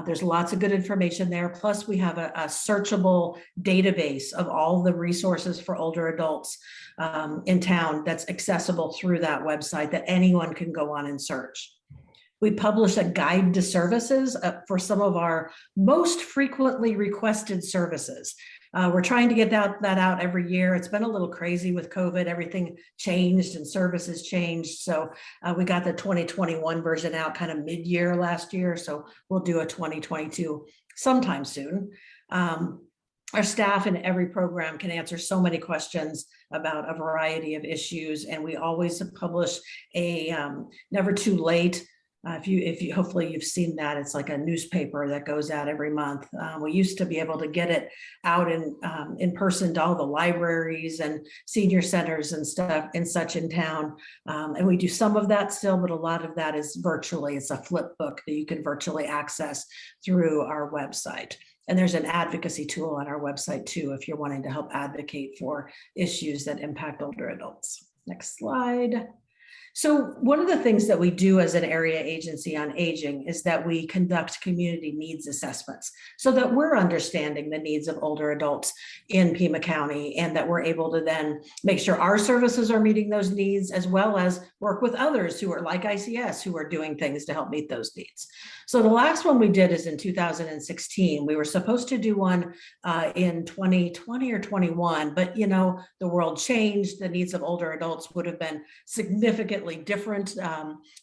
There's lots of good information there. Plus, we have a searchable database of all the resources for older adults in town that's accessible through that website that anyone can go on and search. We publish a guide to services for some of our most frequently requested services. We're trying to get that out every year. It's been a little crazy with COVID. Everything changed and services changed. So we got the 2021 version out kind of mid-year last year. So we'll do a 2022 sometime soon. Our staff in every program can answer so many questions about a variety of issues. And we always publish a Never Too Late. If you hopefully you've seen that, it's like a newspaper that goes out every month. We used to be able to get it out in person to all the libraries and senior centers and stuff and such in town. And we do some of that still, but a lot of that is virtually. It's a flip book that you can virtually access through our website. And there's an advocacy tool on our website too, if you're wanting to help advocate for issues that impact older adults. Next slide. So one of the things that we do as an area agency on aging is that we conduct community needs assessments so that we're understanding the needs of older adults in Pima County, and that we're able to then make sure our services are meeting those needs, as well as work with others who are like ICS, who are doing things to help meet those needs. So the last one we did is in 2016. We were supposed to do one in 2020 or 21, but you know, the world changed. The needs of older adults would have been significantly different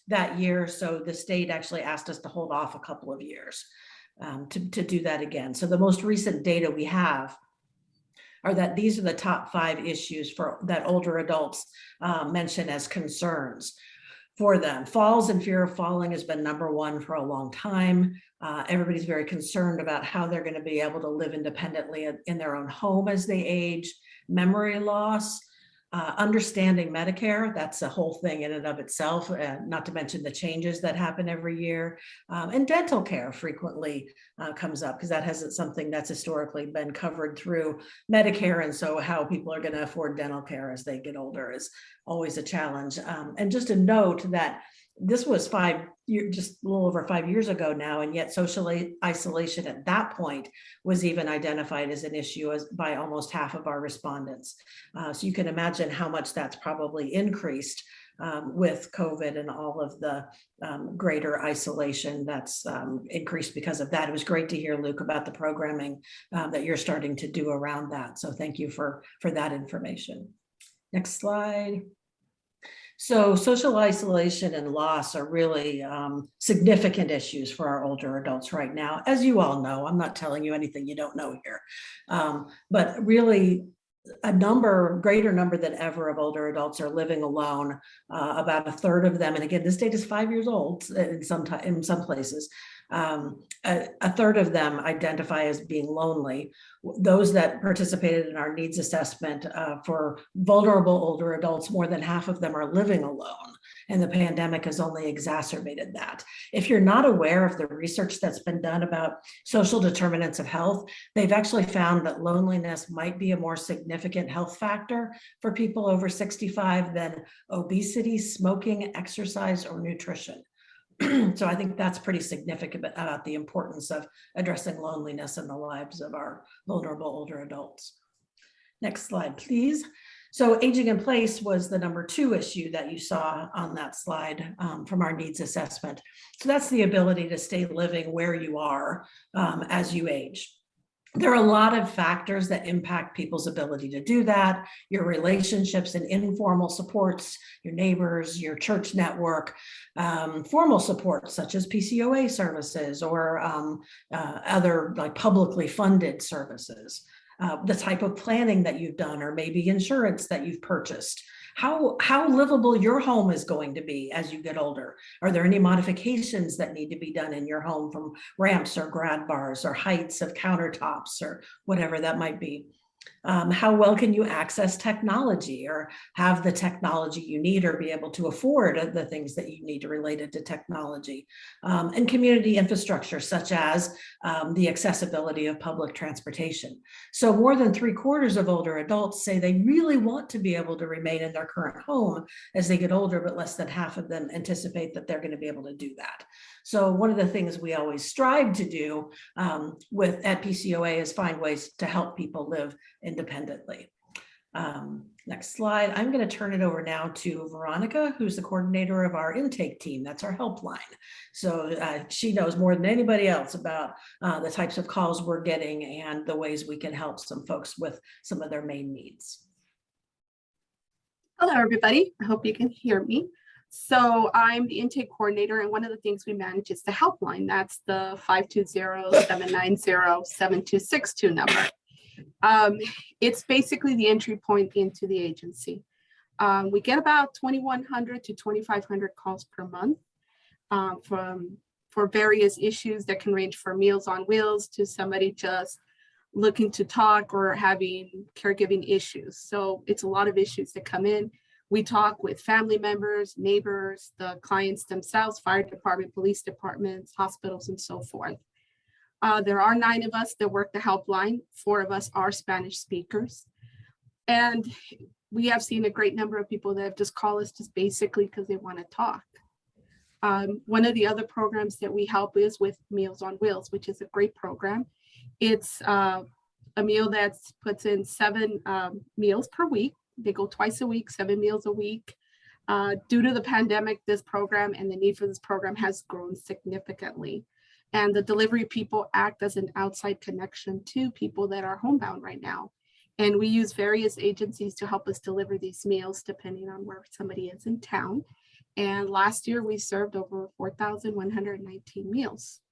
that year. So the state actually asked us to hold off a couple of years to do that again. So the most recent data we have are that these are the top 5 issues that older adults mention as concerns for them. Falls and fear of falling has been #1 for a long time. Everybody's very concerned about how they're going to be able to live independently in their own home as they age. Memory loss, understanding Medicare, that's a whole thing in and of itself, not to mention the changes that happen every year. And dental care frequently comes up because that hasn't something that's historically been covered through Medicare. And so how people are going to afford dental care as they get older is always a challenge. And just a note that this was just a little over 5 years ago now, and yet social isolation at that point was even identified as an issue by almost half of our respondents. So you can imagine how much that's probably increased with COVID and all of the greater isolation that's increased because of that. It was great to hear, Luke, about the programming that you're starting to do around that. So thank you for that information. Next slide. So social isolation and loss are really significant issues for our older adults right now. As you all know, I'm not telling you anything you don't know here, but really greater number than ever of older adults are living alone. About a third of them, and again, this data is 5 years old in some places. A third of them identify as being lonely. Those that participated in our needs assessment for vulnerable older adults, more than half of them are living alone. And the pandemic has only exacerbated that. If you're not aware of the research that's been done about social determinants of health, they've actually found that loneliness might be a more significant health factor for people over 65 than obesity, smoking, exercise, or nutrition. So I think that's pretty significant about the importance of addressing loneliness in the lives of our vulnerable older adults. Next slide, please. So aging in place was the number 2 issue that you saw on that slide from our needs assessment. So that's the ability to stay living where you are as you age. There are a lot of factors that impact people's ability to do that, your relationships and informal supports, your neighbors, your church network, formal supports such as PCOA services or other like publicly funded services, the type of planning that you've done, or maybe insurance that you've purchased. How livable your home is going to be as you get older. Are there any modifications that need to be done in your home, from ramps or grad bars or heights of countertops or whatever that might be? How well can you access technology or have the technology you need or be able to afford the things that you need related to technology? And community infrastructure, such as the accessibility of public transportation. So more than 3/4 of older adults say they really want to be able to remain in their current home as they get older, but less than half of them anticipate that they're going to be able to do that. So one of the things we always strive to do at PCOA is find ways to help people live independently. Next slide. I'm going to turn it over now to Veronica, who's the coordinator of our intake team. That's our helpline. So she knows more than anybody else about the types of calls we're getting and the ways we can help some folks with some of their main needs. Hello, everybody. I hope you can hear me. So I'm the intake coordinator, and one of the things we manage is the helpline. That's the 520-790-7262 number. It's basically the entry point into the agency. We get about 2,100 to 2,500 calls per month for various issues that can range from Meals on Wheels to somebody just looking to talk or having caregiving issues. So it's a lot of issues that come in. We talk with family members, neighbors, the clients themselves, fire department, police departments, hospitals, and so forth. There are 9 of us that work the helpline. 4 of us are Spanish speakers. And we have seen a great number of people that have just called us just basically because they want to talk. One of the other programs that we help is with Meals on Wheels, which is a great program. It's a meal that puts in 7 meals per week. They go twice a week, 7 meals a week. Due to the pandemic, this program and the need for this program has grown significantly. And the delivery people act as an outside connection to people that are homebound right now. And we use various agencies to help us deliver these meals depending on where somebody is in town. And last year we served over 4,119 meals.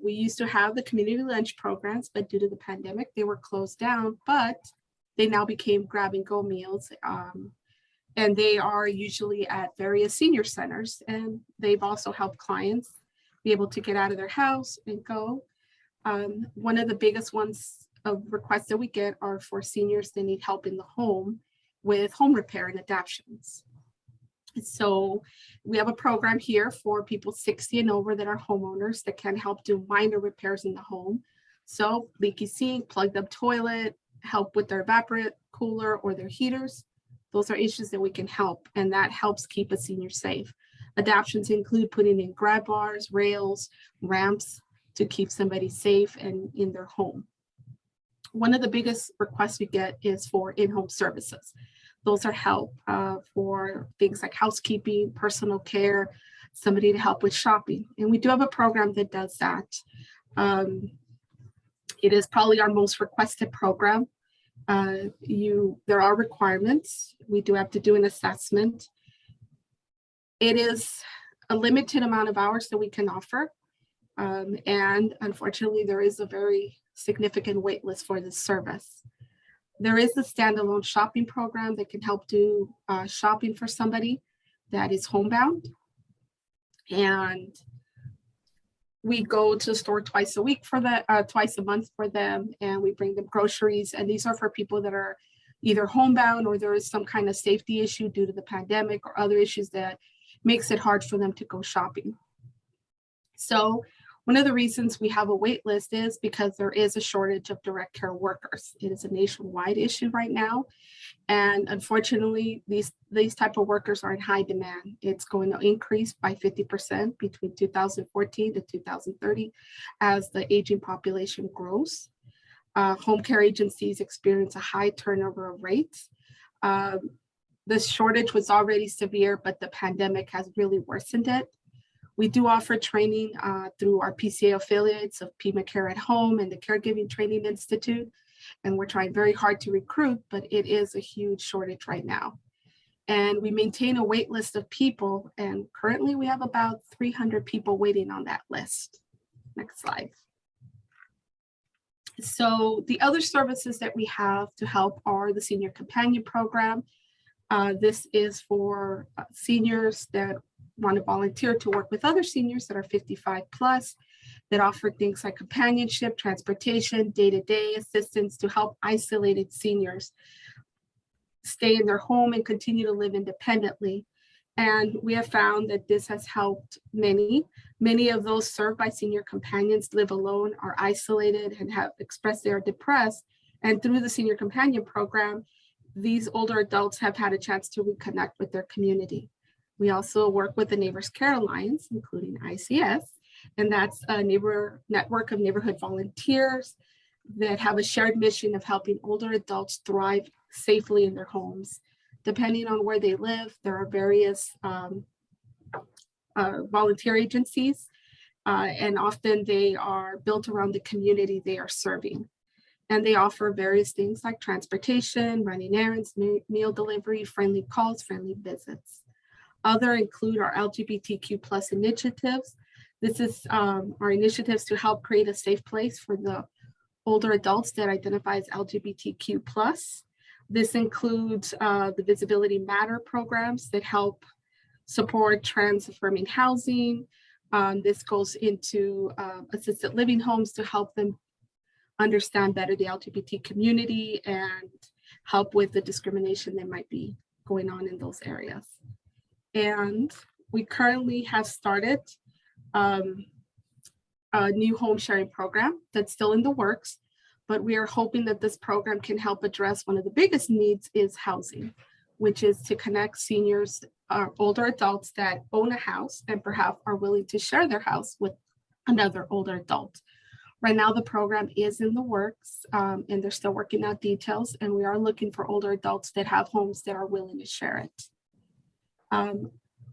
We used to have the community lunch programs, but due to the pandemic, they were closed down, but they now became grab and go meals. And they are usually at various senior centers, and they've also helped clients be able to get out of their house and go. One of the biggest ones of requests that we get are for seniors that need help in the home with home repair and adaptions. So we have a program here for people 60 and over that are homeowners that can help do minor repairs in the home. So leaky sink, plugged up toilet, help with their evaporate cooler or their heaters. Those are issues that we can help, and that helps keep a senior safe. Adaptions include putting in grab bars, rails, ramps to keep somebody safe and in their home. One of the biggest requests we get is for in-home services. Those are help for things like housekeeping, personal care, somebody to help with shopping. And we do have a program that does that. It is probably our most requested program. There are requirements. We do have to do an assessment. It is a limited amount of hours that we can offer. And unfortunately, there is a very significant wait list for this service. There is a standalone shopping program that can help do shopping for somebody that is homebound. And we go to the store twice a week for that, twice a month for them, and we bring them groceries. And these are for people that are either homebound or there is some kind of safety issue due to the pandemic or other issues that makes it hard for them to go shopping. So one of the reasons we have a wait list is because there is a shortage of direct care workers. It is a nationwide issue right now. And unfortunately, these type of workers are in high demand. It's going to increase by 50% between 2014 to 2030 as the aging population grows. Home care agencies experience a high turnover of rates. This shortage was already severe, but the pandemic has really worsened it. We do offer training through our PCA affiliates of Pima Care at Home and the Caregiving Training Institute. And we're trying very hard to recruit, but it is a huge shortage right now. And we maintain a wait list of people. And currently we have about 300 people waiting on that list. Next slide. So the other services that we have to help are the Senior Companion Program. This is for seniors that want to volunteer to work with other seniors that are 55 plus, that offer things like companionship, transportation, day-to-day assistance to help isolated seniors stay in their home and continue to live independently. And we have found that this has helped many. Many of those served by senior companions live alone, are isolated, and have expressed they are depressed. And through the Senior Companion Program, these older adults have had a chance to reconnect with their community. We also work with the Neighbors Care Alliance, including ICS, and that's a network of neighborhood volunteers that have a shared mission of helping older adults thrive safely in their homes. Depending on where they live, there are various volunteer agencies, and often they are built around the community they are serving. And they offer various things like transportation, running errands, meal delivery, friendly calls, friendly visits. Other include our LGBTQ plus initiatives. This is our initiatives to help create a safe place for the older adults that identify as LGBTQ plus. This includes the Visibility Matter programs that help support trans-affirming housing. This goes into assisted living homes to help them understand better the LGBT community and help with the discrimination that might be going on in those areas. And we currently have started a new home sharing program that's still in the works, but we are hoping that this program can help address one of the biggest needs is housing, which is to connect seniors or older adults that own a house and perhaps are willing to share their house with another older adult. Right now, the program is in the works and they're still working out details, and we are looking for older adults that have homes that are willing to share it.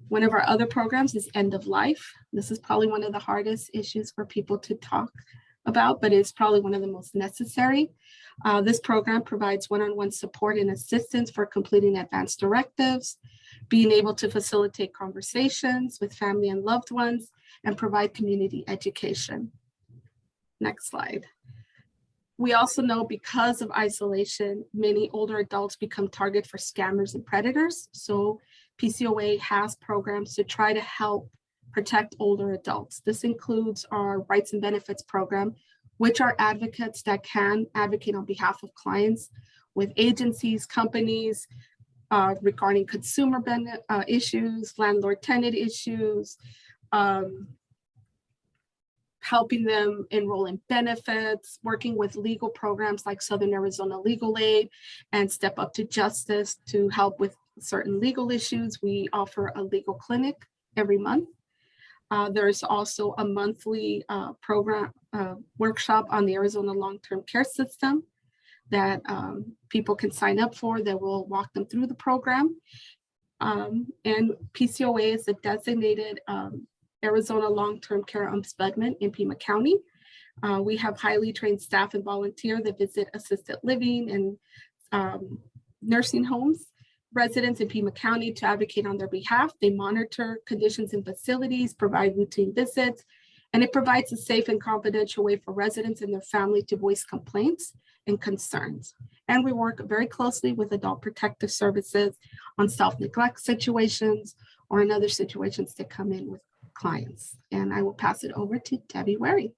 One of our other programs is end of life. This is probably one of the hardest issues for people to talk about, but it's probably one of the most necessary. This program provides one-on-one support and assistance for completing advanced directives, being able to facilitate conversations with family and loved ones, and provide community education. Next slide. We also know because of isolation, many older adults become target for scammers and predators. So PCOA has programs to try to help protect older adults. This includes our Rights and Benefits program, which are advocates that can advocate on behalf of clients with agencies, companies, regarding consumer issues, landlord-tenant issues, helping them enroll in benefits, working with legal programs like Southern Arizona Legal Aid and Step Up to Justice to help with certain legal issues. We offer a legal clinic every month. There's also a monthly program workshop on the Arizona long-term care system that people can sign up for that will walk them through the program. And PCOA is a designated Arizona long-term care ombudsman in Pima County. We have highly trained staff and volunteers that visit assisted living and nursing homes, residents in Pima County to advocate on their behalf. They monitor conditions in facilities, provide routine visits, and it provides a safe and confidential way for residents and their family to voice complaints and concerns. And we work very closely with adult protective services on self-neglect situations or in other situations that come in with clients. And I will pass it over to Debbie Wary.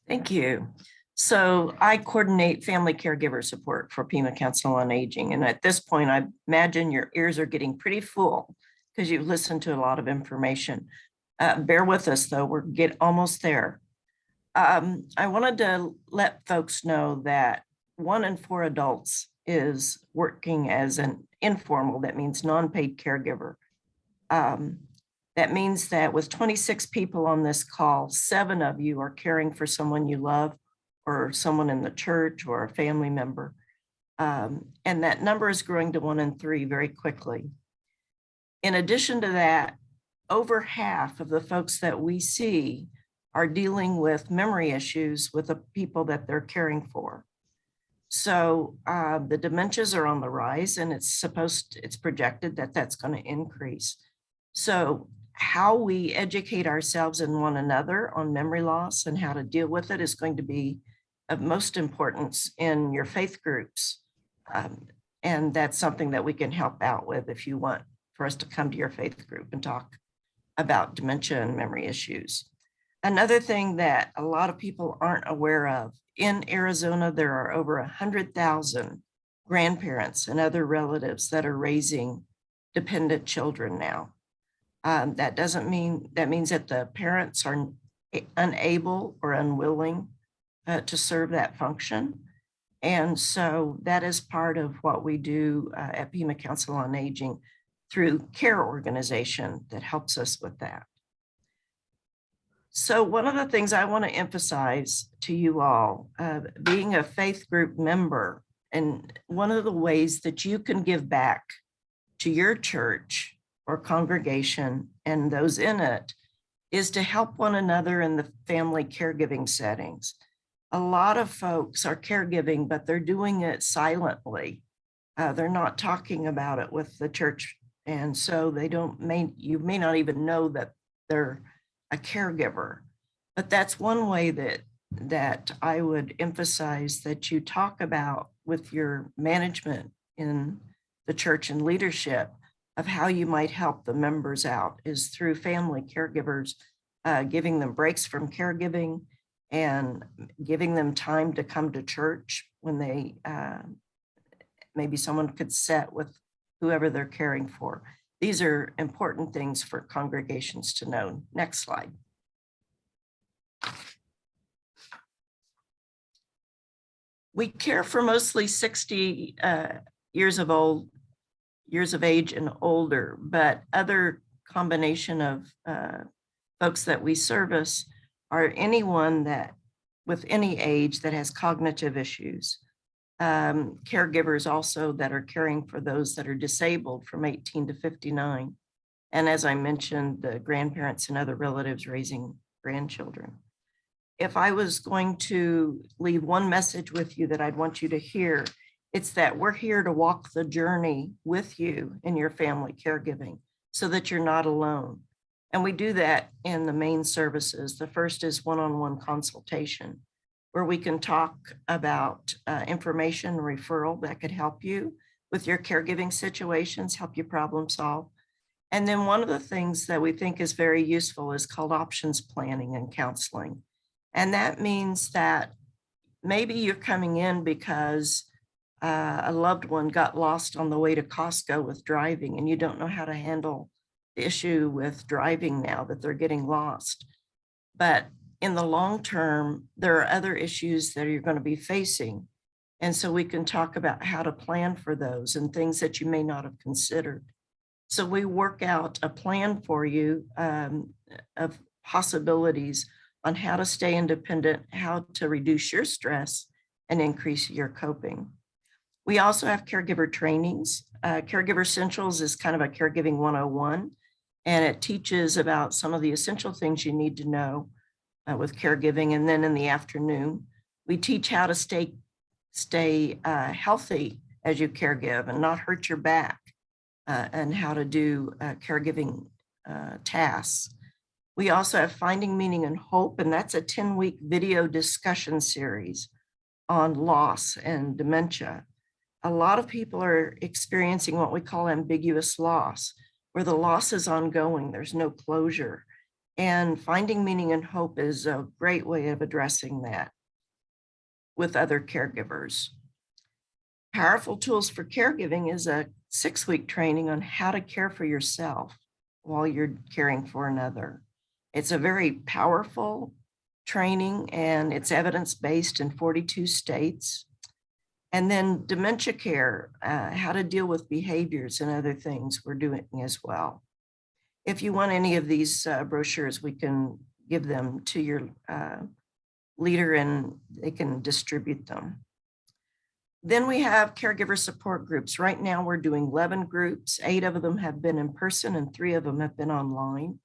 Thank you. So I coordinate family caregiver support for Pima Council on Aging. And at this point, I imagine your ears are getting pretty full because you've listened to a lot of information. Bear with us though, we're almost there. I wanted to let folks know that 1 in 4 adults is working as an informal, that means non-paid caregiver. That means that with 26 people on this call, 7 of you are caring for someone you love or someone in the church or a family member. And that number is growing to 1 in 3 very quickly. In addition to that, over half of the folks that we see are dealing with memory issues with the people that they're caring for. So the dementias are on the rise, and it's projected that that's going to increase. So how we educate ourselves and one another on memory loss and how to deal with it is going to be of most importance in your faith groups. And that's something that we can help out with if you want for us to come to your faith group and talk about dementia and memory issues. Another thing that a lot of people aren't aware of, in Arizona, there are over 100,000 grandparents and other relatives that are raising dependent children now. That means that the parents are unable or unwilling to serve that function. And so that is part of what we do at Pima Council on Aging through care organization that helps us with that. So one of the things I want to emphasize to you all, being a faith group member, and one of the ways that you can give back to your church or congregation and those in it is to help one another in the family caregiving settings. A lot of folks are caregiving, but they're doing it silently. They're not talking about it with the church. And so you may not even know that they're a caregiver. But that's one way that I would emphasize that you talk about with your management in the church and leadership of how you might help the members out is through family caregivers, giving them breaks from caregiving and giving them time to come to church when they, maybe someone could sit with whoever they're caring for. These are important things for congregations to know. Next slide. We care for mostly 60 years of age and older, but other combination of folks that we service are anyone that with any age that has cognitive issues. Caregivers also that are caring for those that are disabled from 18 to 59. And as I mentioned, the grandparents and other relatives raising grandchildren. If I was going to leave one message with you that I'd want you to hear, it's that we're here to walk the journey with you in your family caregiving so that you're not alone. And we do that in the main services. The first is one-on-one consultation, where we can talk about information referral that could help you with your caregiving situations, help you problem solve. And then one of the things that we think is very useful is called options planning and counseling. And that means that maybe you're coming in because a loved one got lost on the way to Costco with driving, and you don't know how to handle the issue with driving now that they're getting lost. But in the long term, there are other issues that you're going to be facing. And so we can talk about how to plan for those and things that you may not have considered. So we work out a plan for you of possibilities on how to stay independent, how to reduce your stress and increase your coping. We also have caregiver trainings. Caregiver Essentials is kind of a caregiving 101, and it teaches about some of the essential things you need to know with caregiving. And then in the afternoon, we teach how to stay healthy as you caregive and not hurt your back, and how to do caregiving tasks. We also have Finding Meaning and Hope, and that's a 10-week video discussion series on loss and dementia. A lot of people are experiencing what we call ambiguous loss, where the loss is ongoing, there's no closure. And Finding Meaning and Hope is a great way of addressing that with other caregivers. Powerful Tools for Caregiving is a 6-week training on how to care for yourself while you're caring for another. It's a very powerful training, and it's evidence-based in 42 states. And then Dementia Care, how to deal with behaviors and other things we're doing as well. If you want any of these brochures, we can give them to your leader and they can distribute them. Then we have caregiver support groups. Right now, we're doing 11 groups. 8 of them have been in person and 3 of them have been online.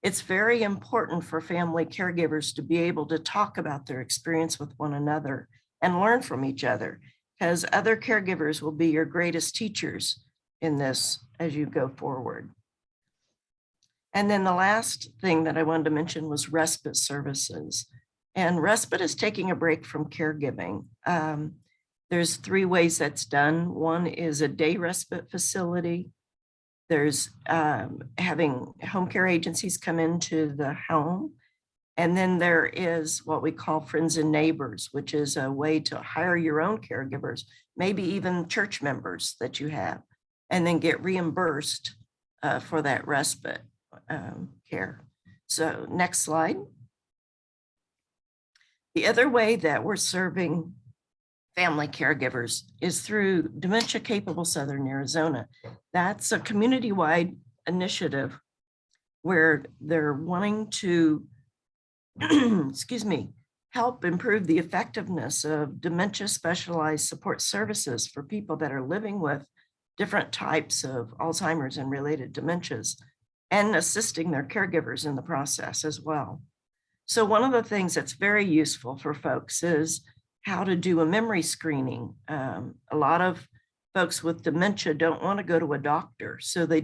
It's very important for family caregivers to be able to talk about their experience with one another and learn from each other, because other caregivers will be your greatest teachers in this as you go forward. And then the last thing that I wanted to mention was respite services. And respite is taking a break from caregiving. There's 3 ways that's done. One is a day respite facility. There's having home care agencies come into the home. And then there is what we call friends and neighbors, which is a way to hire your own caregivers, maybe even church members that you have, and then get reimbursed for that respite care. So next slide. The other way that we're serving family caregivers is through Dementia Capable Southern Arizona. That's a community-wide initiative where they're wanting to, excuse me, help improve the effectiveness of dementia specialized support services for people that are living with different types of Alzheimer's and related dementias, and assisting their caregivers in the process as well. So one of the things that's very useful for folks is how to do a memory screening. A lot of folks with dementia don't want to go to a doctor, so the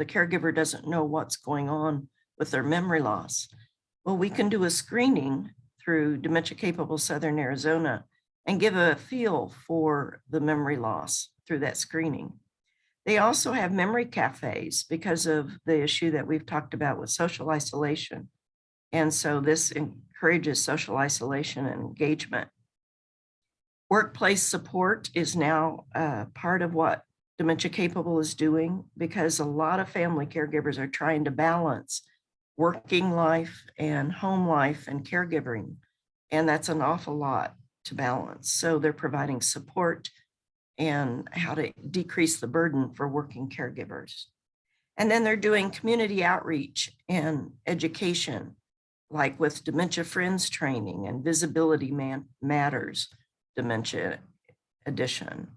caregiver doesn't know what's going on with their memory loss. Well, we can do a screening through Dementia Capable Southern Arizona and give a feel for the memory loss through that screening. They also have memory cafes because of the issue that we've talked about with social isolation. And so this encourages social isolation and engagement. Workplace support is now part of what Dementia Capable is doing, because a lot of family caregivers are trying to balance working life and home life and caregiving. And that's an awful lot to balance. So they're providing support and how to decrease the burden for working caregivers. And then they're doing community outreach and education, like with Dementia Friends training and Visibility Matters Dementia Edition.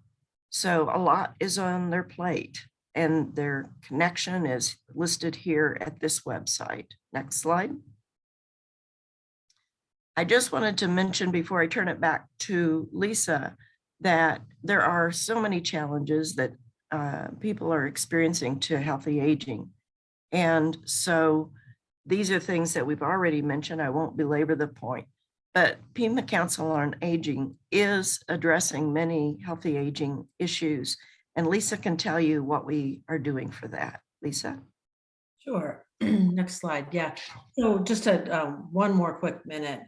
So a lot is on their plate, and their connection is listed here at this website. Next slide. I just wanted to mention before I turn it back to Lisa that there are so many challenges that people are experiencing to healthy aging. And so these are things that we've already mentioned. I won't belabor the point, but Pima Council on Aging is addressing many healthy aging issues. And Lisa can tell you what we are doing for that. Lisa? Sure. Next slide. Yeah. So just one more quick minute.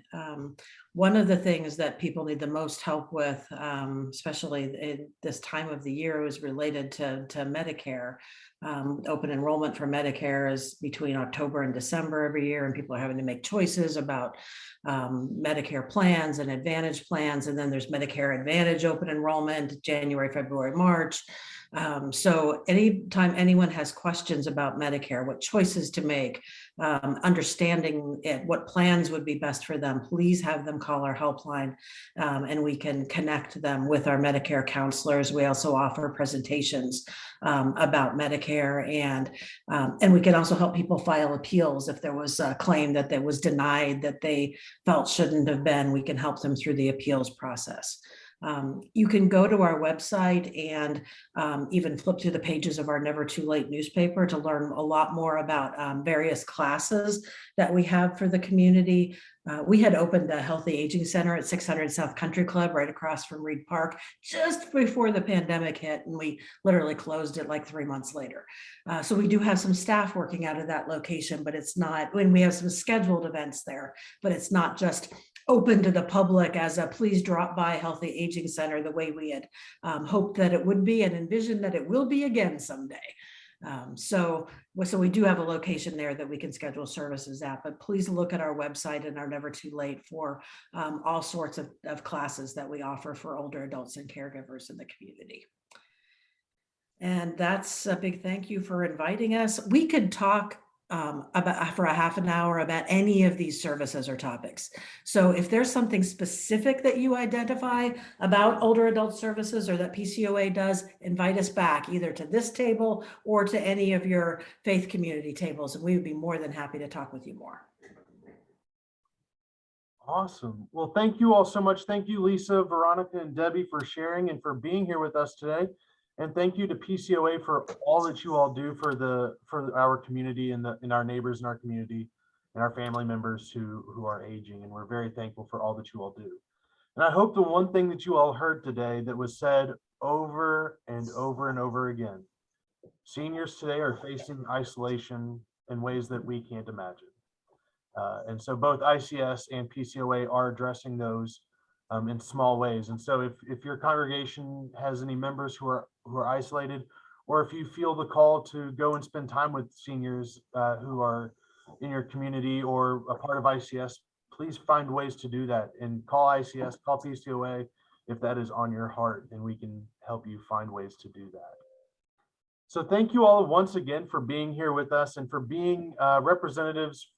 One of the things that people need the most help with, especially in this time of the year, is related to Medicare. Open enrollment for Medicare is between October and December every year, and people are having to make choices about Medicare plans and Advantage plans. And then there's Medicare Advantage open enrollment, January, February, March. So anytime anyone has questions about Medicare, what choices to make, understanding it, what plans would be best for them, please have them call our helpline, and we can connect them with our Medicare counselors. We also offer presentations about Medicare, and we can also help people file appeals if there was a claim that was denied that they felt shouldn't have been. We can help them through the appeals process. You can go to our website and even flip through the pages of our Never Too Late newspaper to learn a lot more about various classes that we have for the community. We had opened a healthy aging center at 600 South Country Club right across from Reed Park just before the pandemic hit, and we literally closed it like 3 months later. So we do have some staff working out of that location, but it's not, when we have some scheduled events there, but it's not just open to the public as a please drop by Healthy Aging Center the way we had hoped that it would be and envisioned that it will be again someday. So we do have a location there that we can schedule services at, but please look at our website and our Never Too Late for all sorts of classes that we offer for older adults and caregivers in the community. And that's a big thank you for inviting us. We could talk about for a half an hour about any of these services or topics. So if there's something specific that you identify about older adult services or that PCOA does, invite us back either to this table or to any of your faith community tables, and we would be more than happy to talk with you more. Awesome. Well, thank you all so much. Thank you, Lisa, Veronica, and Debbie for sharing and for being here with us today. And thank you to PCOA for all that you all do for our community and our neighbors in our community and our family members who are aging. And we're very thankful for all that you all do. And I hope the one thing that you all heard today that was said over and over and over again, seniors today are facing isolation in ways that we can't imagine. And so both ICS and PCOA are addressing those in small ways. And so if your congregation has any members who are isolated, or if you feel the call to go and spend time with seniors who are in your community or a part of ICS, please find ways to do that and call ICS, call PCOA if that is on your heart, and we can help you find ways to do that. So thank you all once again for being here with us and for being representatives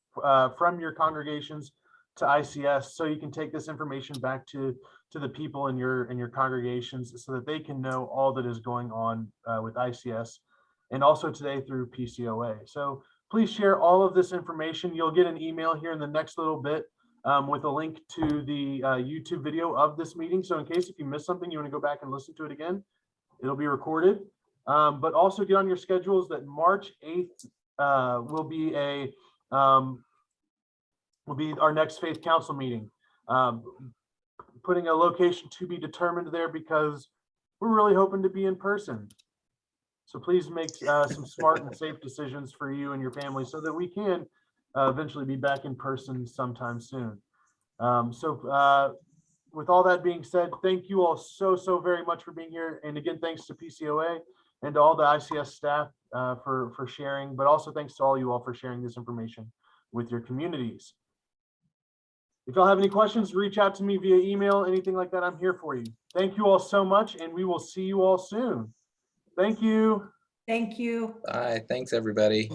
from your congregations to ICS, so you can take this information back to the people in your congregations so that they can know all that is going on with ICS and also today through PCOA. So please share all of this information. You'll get an email here in the next little bit with a link to the YouTube video of this meeting. So in case if you missed something, you want to go back and listen to it again, it'll be recorded. But also get on your schedules that March 8th will be our next Faith Council meeting. Putting a location to be determined there because we're really hoping to be in person. So please make some smart and safe decisions for you and your family so that we can eventually be back in person sometime soon. With all that being said, thank you all so very much for being here. And again, thanks to PCOA and to all the ICS staff for sharing, but also thanks to all you all for sharing this information with your communities. If y'all have any questions, reach out to me via email, anything like that, I'm here for you. Thank you all so much, and we will see you all soon. Thank you. Thank you. Bye. Thanks, everybody.